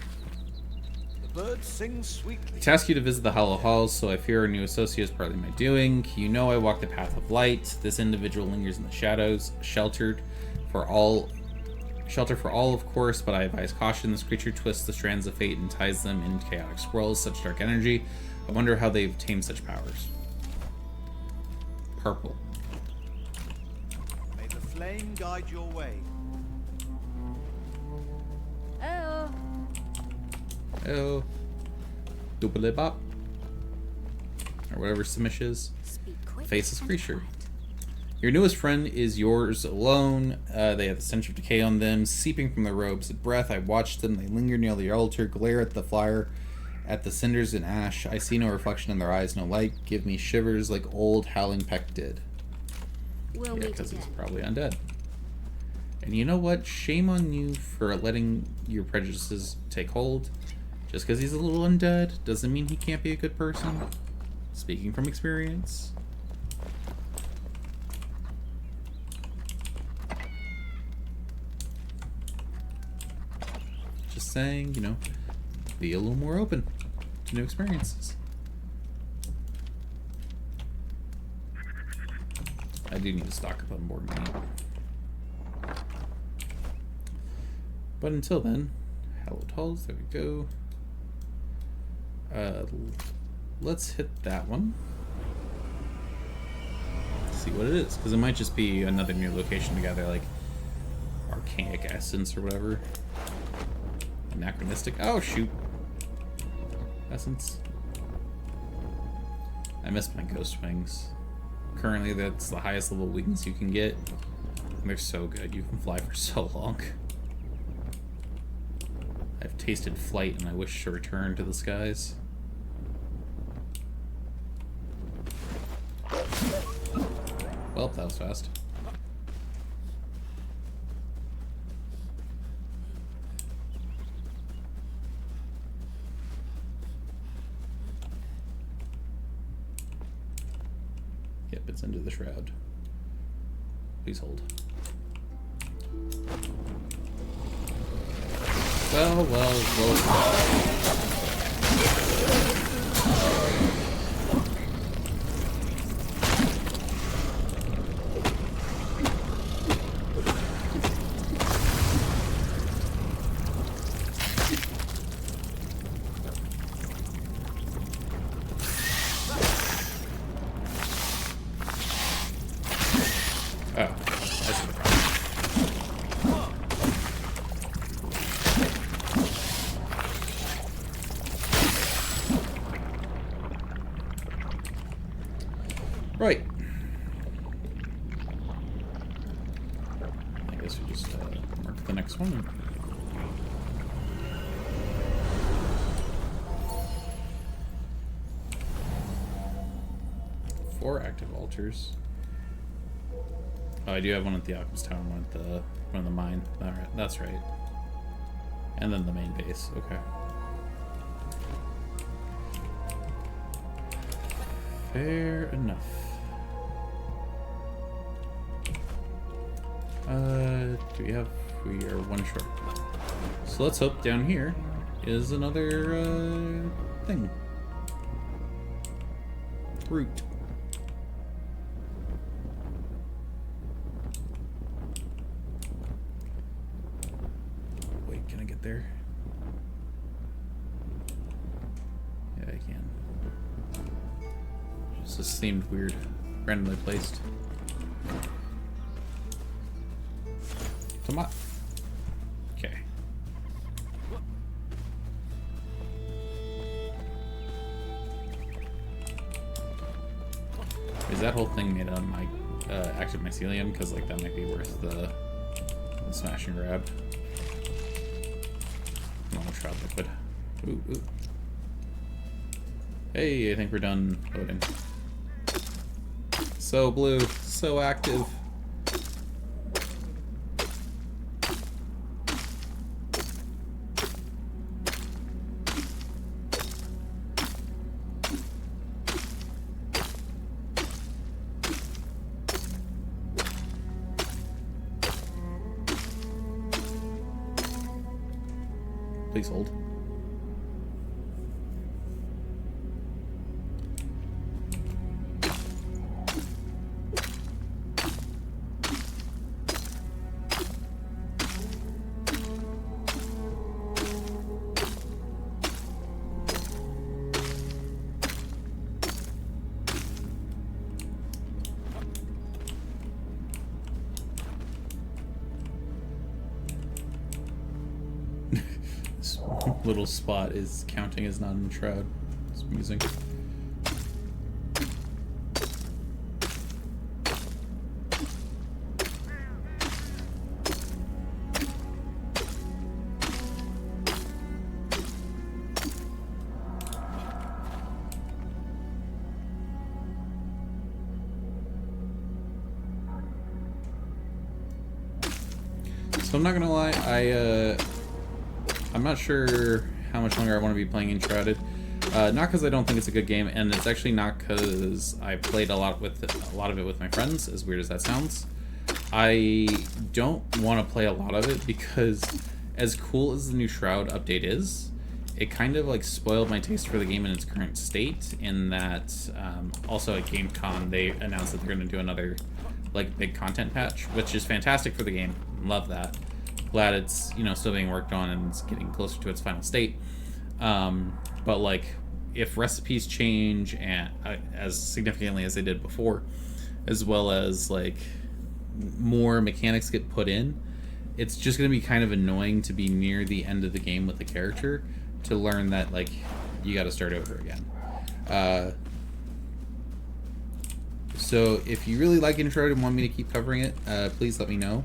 The bird sings sweetly. I task you to visit the Hollow Halls, so I fear a new associate is partly my doing. You know I walk the path of light. This individual lingers in the shadows, shelter for all, of course, but I advise caution. This creature twists the strands of fate and ties them in chaotic swirls. Such dark energy. I wonder how they've tamed such powers. purple. May the flame guide your way. Oh. Oh. Doobly bop. Or whatever Simish is. Speak quick. Faceless and creature. quiet. Your newest friend is yours alone. They have the stench of decay on them, seeping from their robes of breath. I watch them. They linger near the altar, glare at the fire, at the cinders and ash. I see no reflection in their eyes, no light. Give me shivers like old Howling Peck did. We'll Yeah, meet because he's again. probably undead. And you know what? Shame on you for letting your prejudices take hold. Just because he's a little undead doesn't mean he can't be a good person. Speaking from experience. Just saying, you know, be a little more open to new experiences. I do need to stock up on more meat. But until then, hallowed halls, there we go. Let's hit that one. See what it is, because it might just be another new location to gather, like archaic essence or whatever. Anachronistic. Oh shoot! Essence. I missed my ghost wings. Currently, that's the highest level wings you can get. And they're so good. You can fly for so long. I've tasted flight, and I wish to return to the skies. Well, that was fast. Yep, it's into the shroud. Please hold. Well. Oh, that's the problem. Right. I guess we just mark the next one. 4 active altars. Oh, I do have one at the Alchemist Tower and one at the mine. Alright, that's right. And then the main base. Okay. Fair enough. Do we have... We are 1 short. So let's hope down here is another, thing. Root. Wait, can I get there? Yeah, I can. Just seemed weird. Randomly placed. Come on. Okay. Is that whole thing made on my active mycelium? Because like that might be worth the smash and grab. Normal shroud liquid. Ooh. Hey, I think we're done loading. So blue, so active. Please hold. This little spot is counting as not an Enshroud. It's amusing. So I'm not gonna lie, I'm not sure how much longer I want to be playing Enshrouded. Not because I don't think it's a good game, and it's actually not because I played a lot of it with my friends, as weird as that sounds. I don't want to play a lot of it because, as cool as the new Shroud update is, it kind of like spoiled my taste for the game in its current state. In that, also at GameCon they announced that they're going to do another like big content patch, which is fantastic for the game. Love that. Glad it's, you know, still being worked on and it's getting closer to its final state. But like, if recipes change and as significantly as they did before, as well as like more mechanics get put in, it's just going to be kind of annoying to be near the end of the game with the character to learn that like you got to start over again. So if you really like Enshrouded and want me to keep covering it, please let me know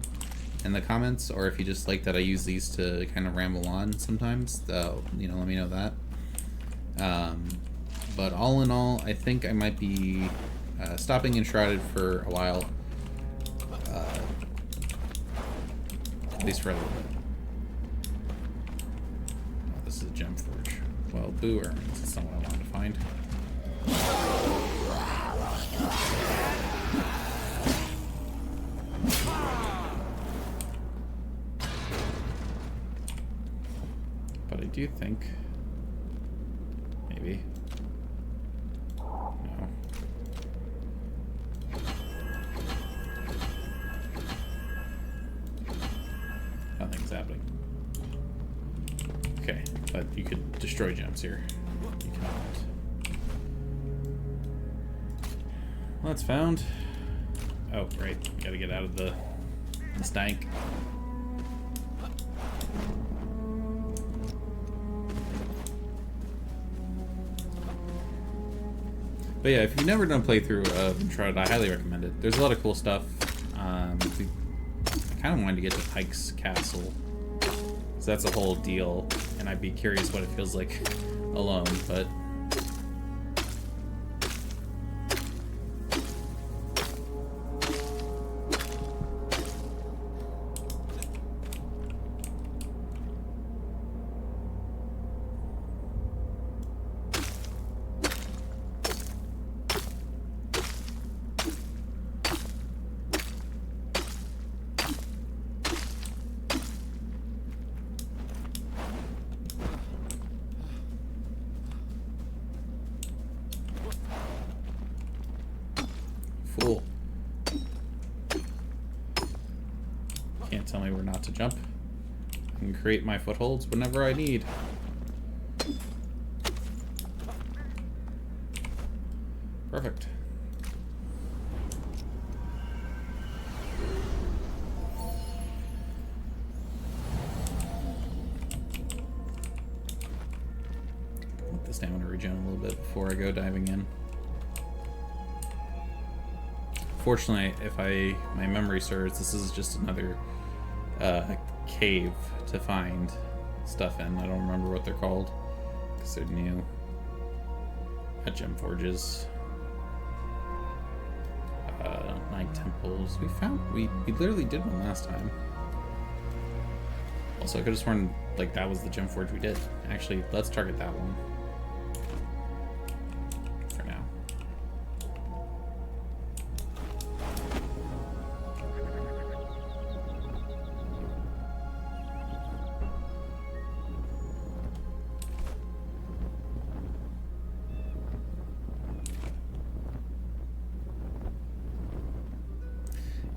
in the comments, or if you just like that I use these to kind of ramble on sometimes, you know, let me know that. But all in all, I think I might be stopping Enshrouded for a while, at least for a little bit. Oh, this is a gem forge. Well, boo earns. That's not what I wanted to find. But I do think maybe no. Nothing's happening. Okay, but you could destroy gems here. You cannot. Well, that's found. Oh, great. Gotta get out of the stank. But yeah, if you've never done a playthrough of Enshrouded, I highly recommend it. There's a lot of cool stuff. I kind of wanted to get to Pike's Castle, so that's a whole deal, and I'd be curious what it feels like alone, but... Fool. Can't tell me where not to jump. I can create my footholds whenever I need. Perfect. Let the stamina regen a little bit before I go diving in. Fortunately, if my memory serves, this is just another cave to find stuff in. I don't remember what they're called because they're new. Gem forges, night temples. We literally did one last time. Also, I could have sworn like that was the gem forge we did. Actually, let's target that one.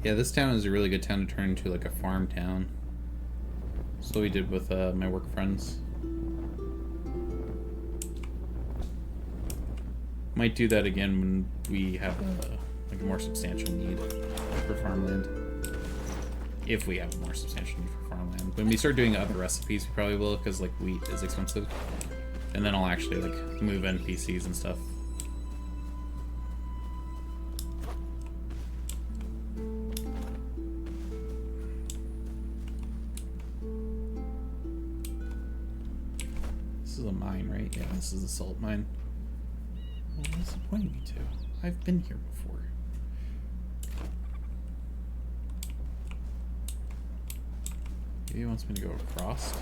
Yeah, this town is a really good town to turn into like a farm town. That's what we did with my work friends. Might do that again when we have like a more substantial need for farmland. if we have more substantial need for farmland. When we start doing other recipes, we probably will, because like wheat is expensive. And then I'll actually like move NPCs and stuff. This is a mine, right? Yeah, this is a salt mine. Well, what's it pointing me to? I've been here before. Maybe he wants me to go across.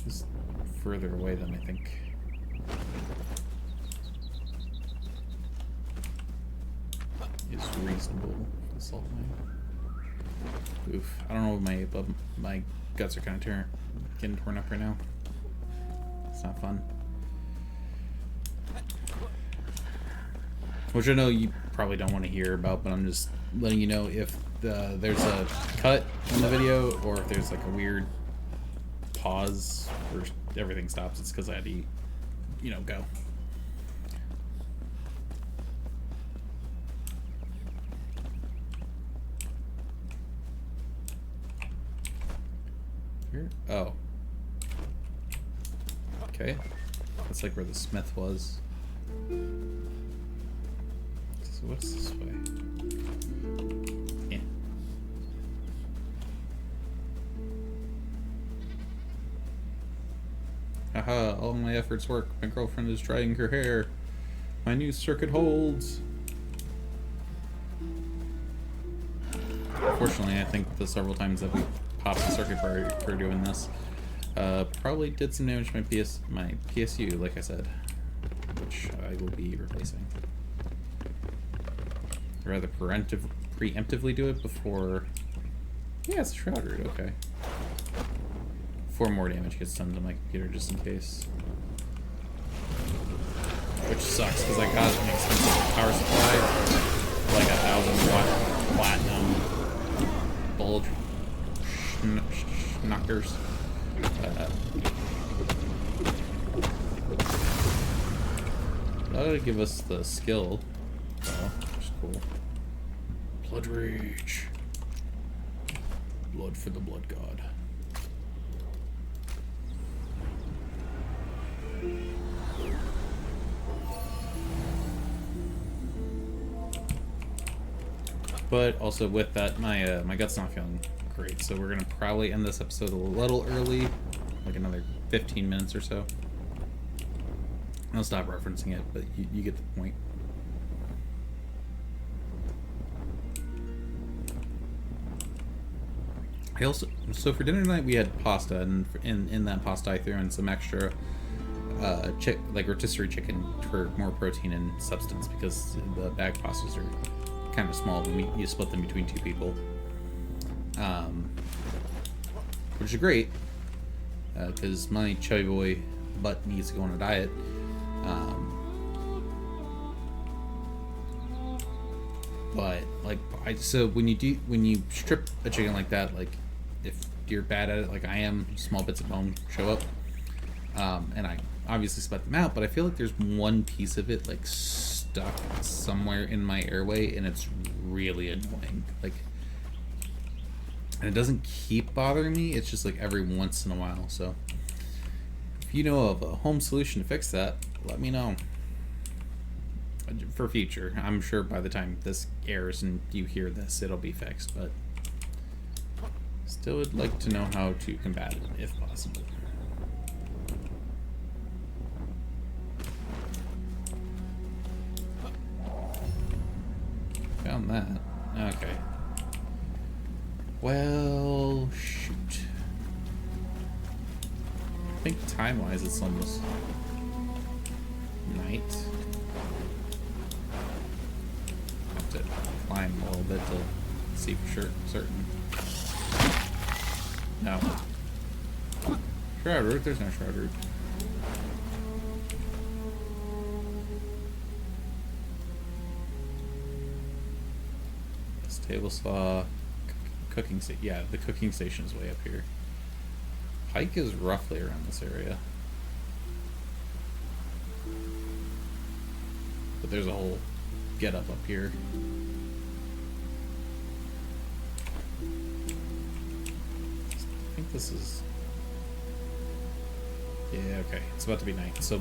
This is further away than I think. Is reasonable for the salt mine. Oof. I don't know, my guts are kind of getting torn up right now. It's not fun. Which I know you probably don't want to hear about, but I'm just letting you know if there's a cut in the video, or if there's like a weird pause where everything stops, it's because I had to, go. Here? Oh. Okay. That's like where the smith was. So what's this way? Yeah. Haha, all my efforts work. My girlfriend is drying her hair. My new circuit holds. Fortunately, I think the several times that we popped the circuit for doing this probably did some damage to my PSU, like I said, which I will be replacing. I'd rather preemptively do it before. Yeah, it's Enshrouded, okay. Before more damage gets done to my computer, just in case. Which sucks, because I got an expensive power supply, like 1,000 watt platinum bulge knockers. That'll give us the skill, which is cool. Blood Rage. Blood for the Blood God. But also with that, my gut's not feeling great, so we're gonna probably end this episode a little early, like another 15 minutes or so. I'll stop referencing it, but you get the point. So for dinner tonight we had pasta, and in that pasta I threw in some extra rotisserie chicken for more protein and substance, because the bag pastas are kind of small when you split them between two people, which is great because my chubby boy butt needs to go on a diet. But so when you strip a chicken like that, like if you're bad at it like I am, small bits of bone show up, and I obviously split them out, but I feel like there's one piece of it like stuck somewhere in my airway, and it's really annoying. Like, and it doesn't keep bothering me, it's just like every once in a while. So if you know of a home solution to fix that, let me know for future. I'm sure by the time this airs and you hear this, it'll be fixed, but still would like to know how to combat it if possible. Found that. Okay. Well, shoot. I think time-wise it's almost night. Have to climb a little bit to see for certain. No. Shroud root? There's no shroud root. This table saw. Cooking station. Yeah, the cooking station is way up here. Pike is roughly around this area. But there's a whole get up here. I think this is... Yeah, okay. It's about to be night, so...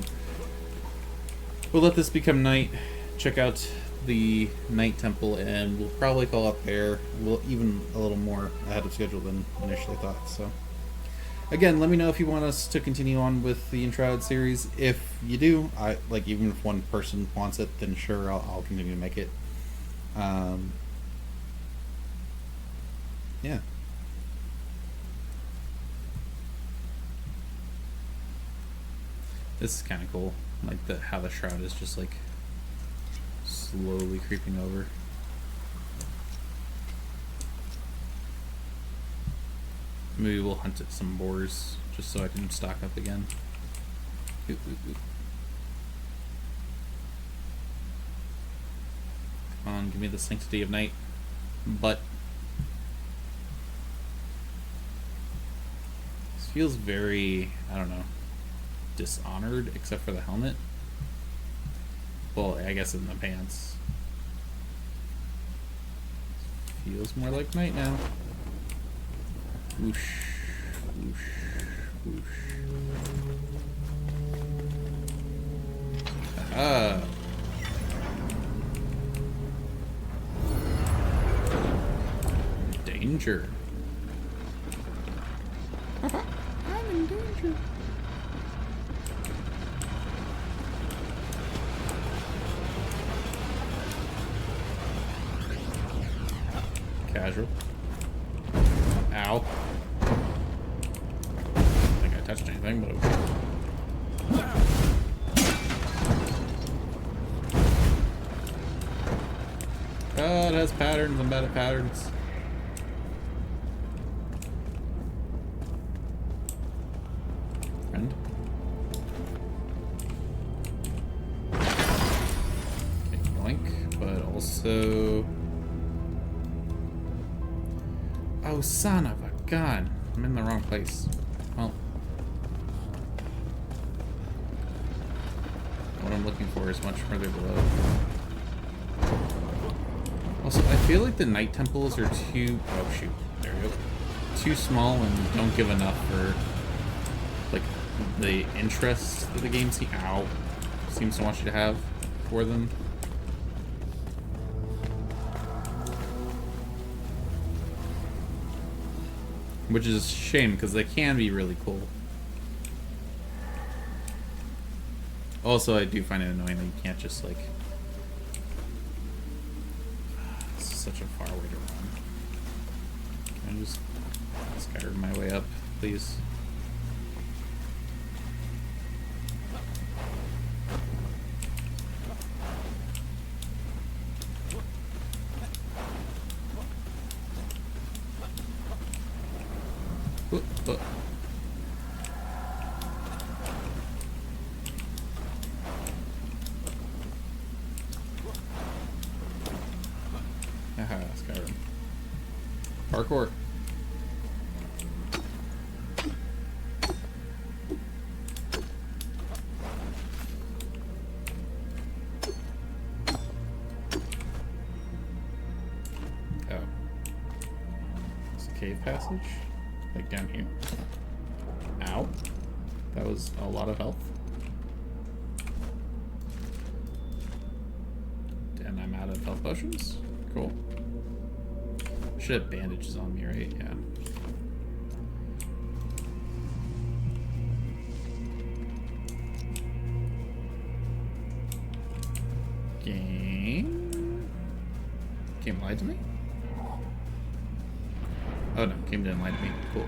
We'll let this become night. Check out the night temple, and we'll probably call up there. We'll even a little more ahead of schedule than initially thought, so... Again, let me know if you want us to continue on with the Enshrouded series. If you do, even if one person wants it, then sure, I'll continue to make it. Yeah. This is kind of cool, like how the shroud is just like slowly creeping over. Maybe we'll hunt at some boars just so I can stock up again. Ooh, ooh, ooh. Come on, give me the sanctity of night. But this feels very, I don't know, Dishonored, except for the helmet. Well, I guess in the pants. Feels more like night now. Whoosh, whoosh, whoosh. Ah. Danger. I'm in danger. Casual. Ow. I don't think I touched anything, but okay. Oh, it has patterns and meta patterns. Friend. Okay, yoink, but also... Oh, son of a gun. I'm in the wrong place. Well. What I'm looking for is much further below. Also, I feel like the night temples are too... Oh, shoot. There we go. Too small and don't give enough for, like, the interest that the game seems to want you to have for them. Which is a shame, because they can be really cool. Also, I do find it annoying that you can't just, like... This is such a far way to run. Can I just scatter my way up, please? Haha, Skyrim. Parkour. Oh. It's a cave passage? Like down here. Ow. That was a lot of health. And I'm out of health potions? Cool. Should have bandages on me, right? Yeah. Game lied to me? Oh no, game didn't lie to me. Cool.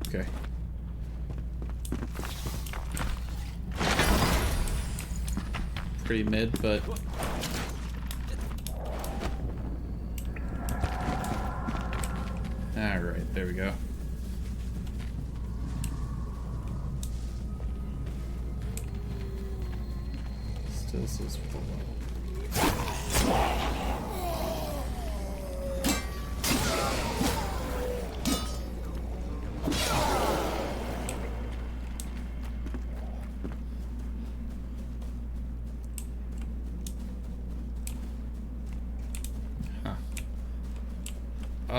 Okay. Pretty mid, but alright, there we go. Still says for the level.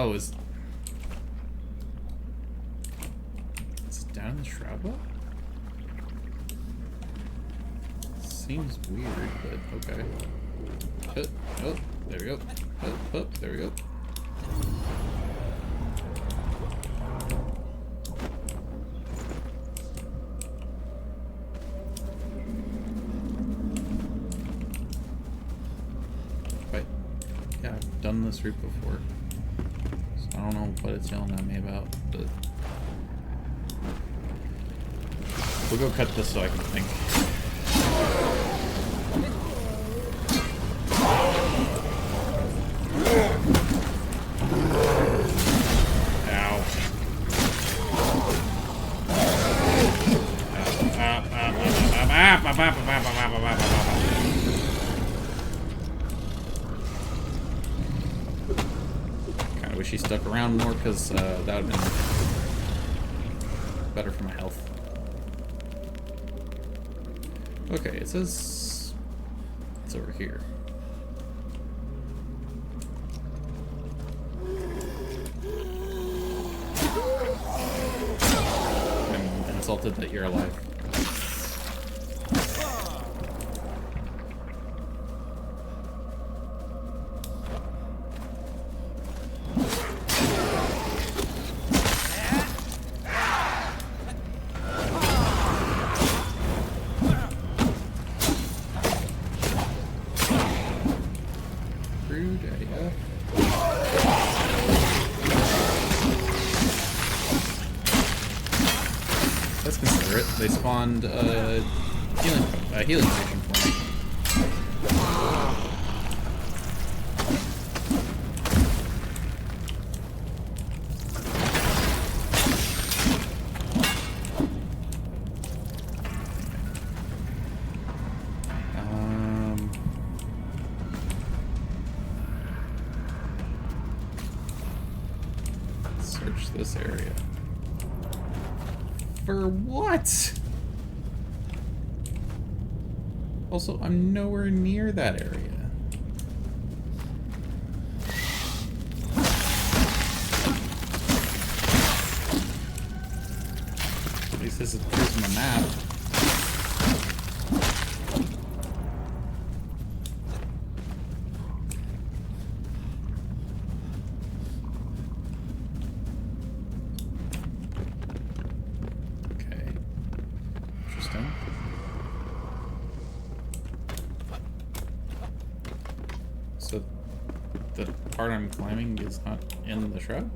Oh, is it down in the shroud well? Seems weird, but okay. Oh, there we go. Oh, there we go. Wait. Yeah, I've done this route before. So I don't know what it's yelling at me about, but we'll go cut this so I can think. Kinda wish he stuck around more, because that would have been better for my health. Okay, it says it's over here. I'm insulted that you're alive. That's considerate. They spawned a healing station for me. Search this area. For what? Also, I'm nowhere near that area. At least this appears on the map. So the part I'm climbing is not in the shroud?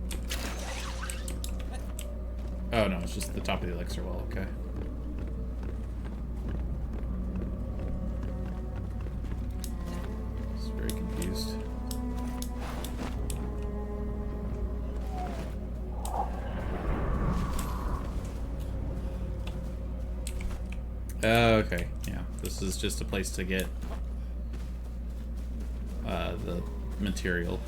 Oh no, it's just the top of the elixir wall, okay. Just very confused. Okay, yeah. This is just a place to get the material.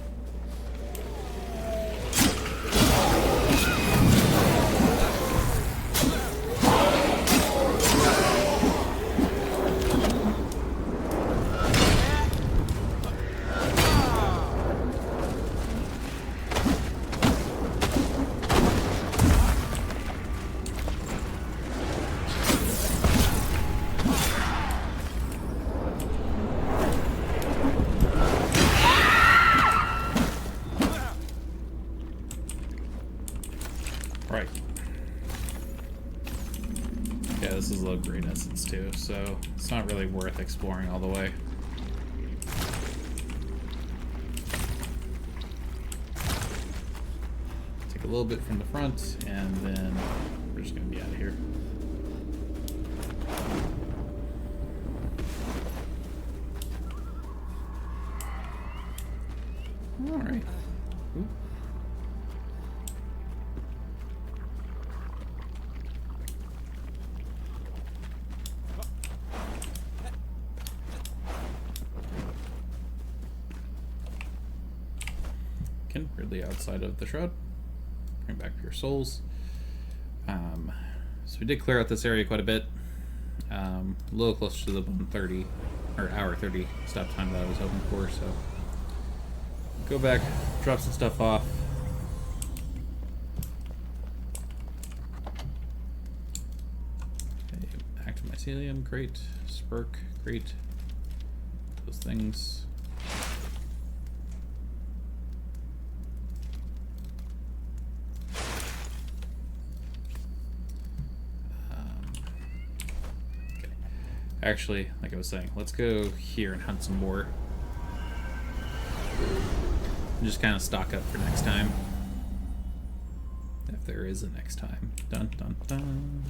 Right. Yeah, this is low green essence too, so it's not really worth exploring all the way. Take a little bit from the front, and then we're just gonna be out of here. Alright. Really outside of the shroud. Bring back pure souls. So we did clear out this area quite a bit. A little closer to the 1:30 or hour 30 stop time that I was hoping for. So go back, drop some stuff off, Mycelium, great. Spurk, great. Those things. Okay. Actually, like I was saying, let's go here and hunt some more. Just kind of stock up for next time. If there is a next time. Dun dun dun.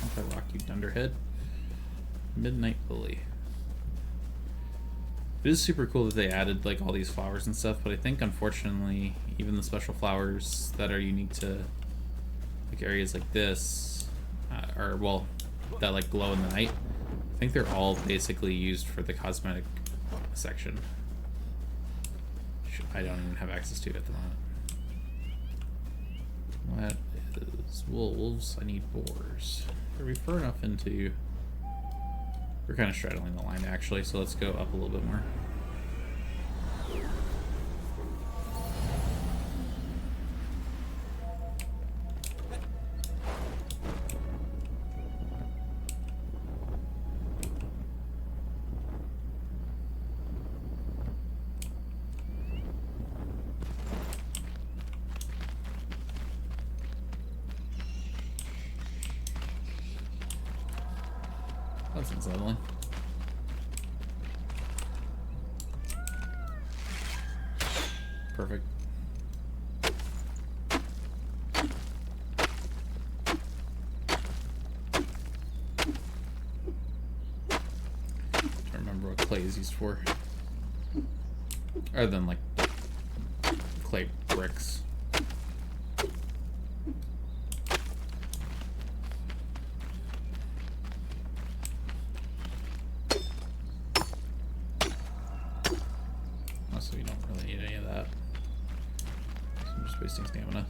If I rock you, Dunderhead. Midnight Lily. It is super cool that they added like all these flowers and stuff, but I think unfortunately even the special flowers that are unique to like areas like this, or well, that like glow in the night, I think they're all basically used for the cosmetic section. Which I don't even have access to at the moment. What is wolves? I need boars. Are we far enough into... We're kind of straddling the line actually, so let's go up a little bit more. That's unsettling. Perfect. Don't remember what clay is used for. Other than like clay bricks. So we don't really need any of that. So I'm just wasting stamina.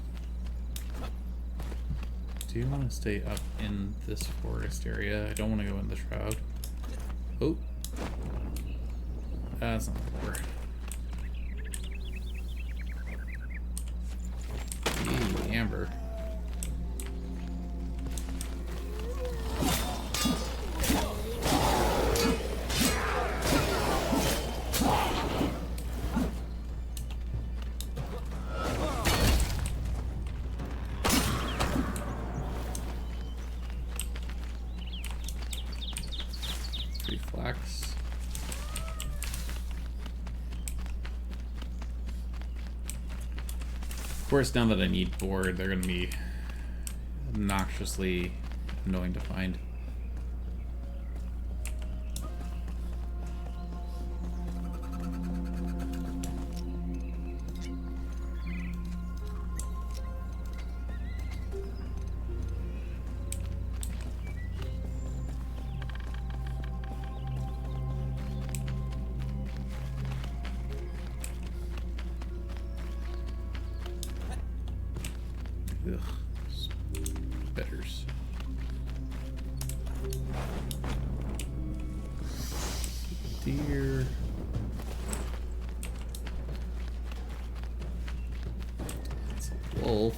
Do you want to stay up in this forest area? I don't want to go in the shroud. Oh. That's not gonna work. Hey, Amber. Flax. Of course, now that I need board, they're going to be obnoxiously annoying to find. Ugh. Betters. Deer. It's a wolf.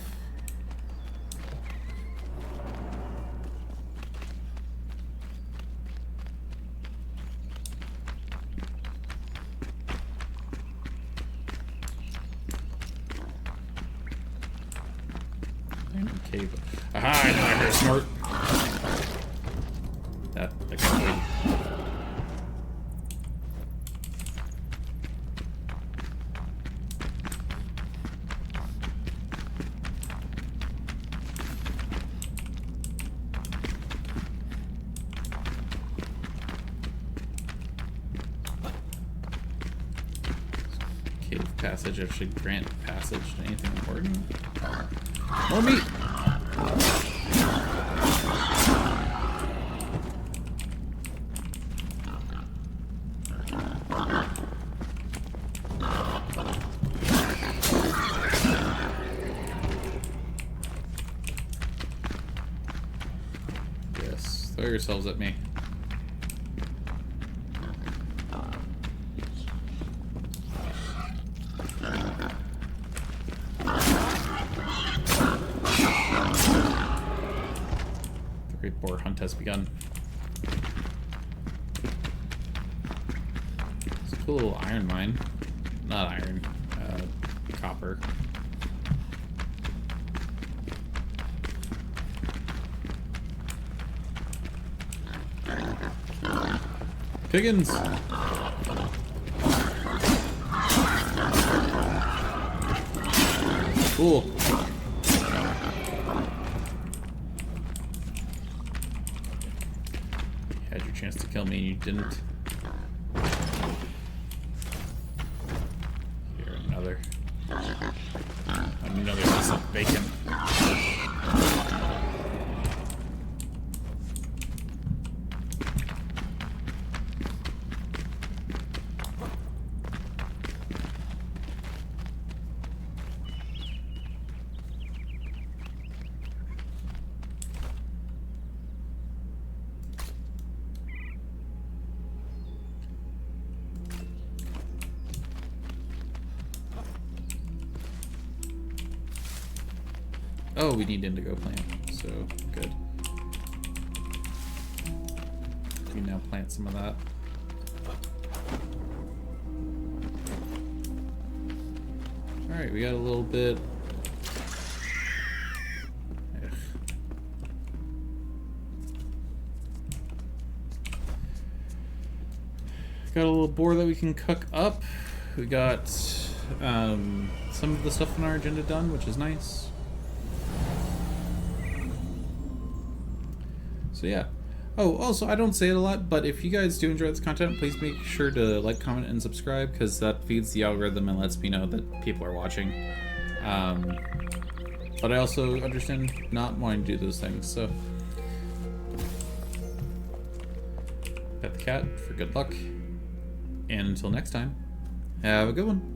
Cave. Aha! I know I heard a snort. That can't wait. Cave passage actually grant passage to anything important. More meat! Yes, throw yourselves at me. has begun. It's a cool little iron mine. Not iron, copper. Piggins! Cool. You had your chance to kill me and you didn't. Here, another. Another piece of bacon. Oh, we need indigo plant, so good. We can now plant some of that. Alright, we got a little bit. Ugh. Got a little boar that we can cook up. We got some of the stuff on our agenda done, which is nice. So yeah. Oh, also, I don't say it a lot, but if you guys do enjoy this content, please make sure to like, comment, and subscribe, because that feeds the algorithm and lets me know that people are watching. But I also understand not wanting to do those things, so. Pet the cat for good luck. And until next time, have a good one.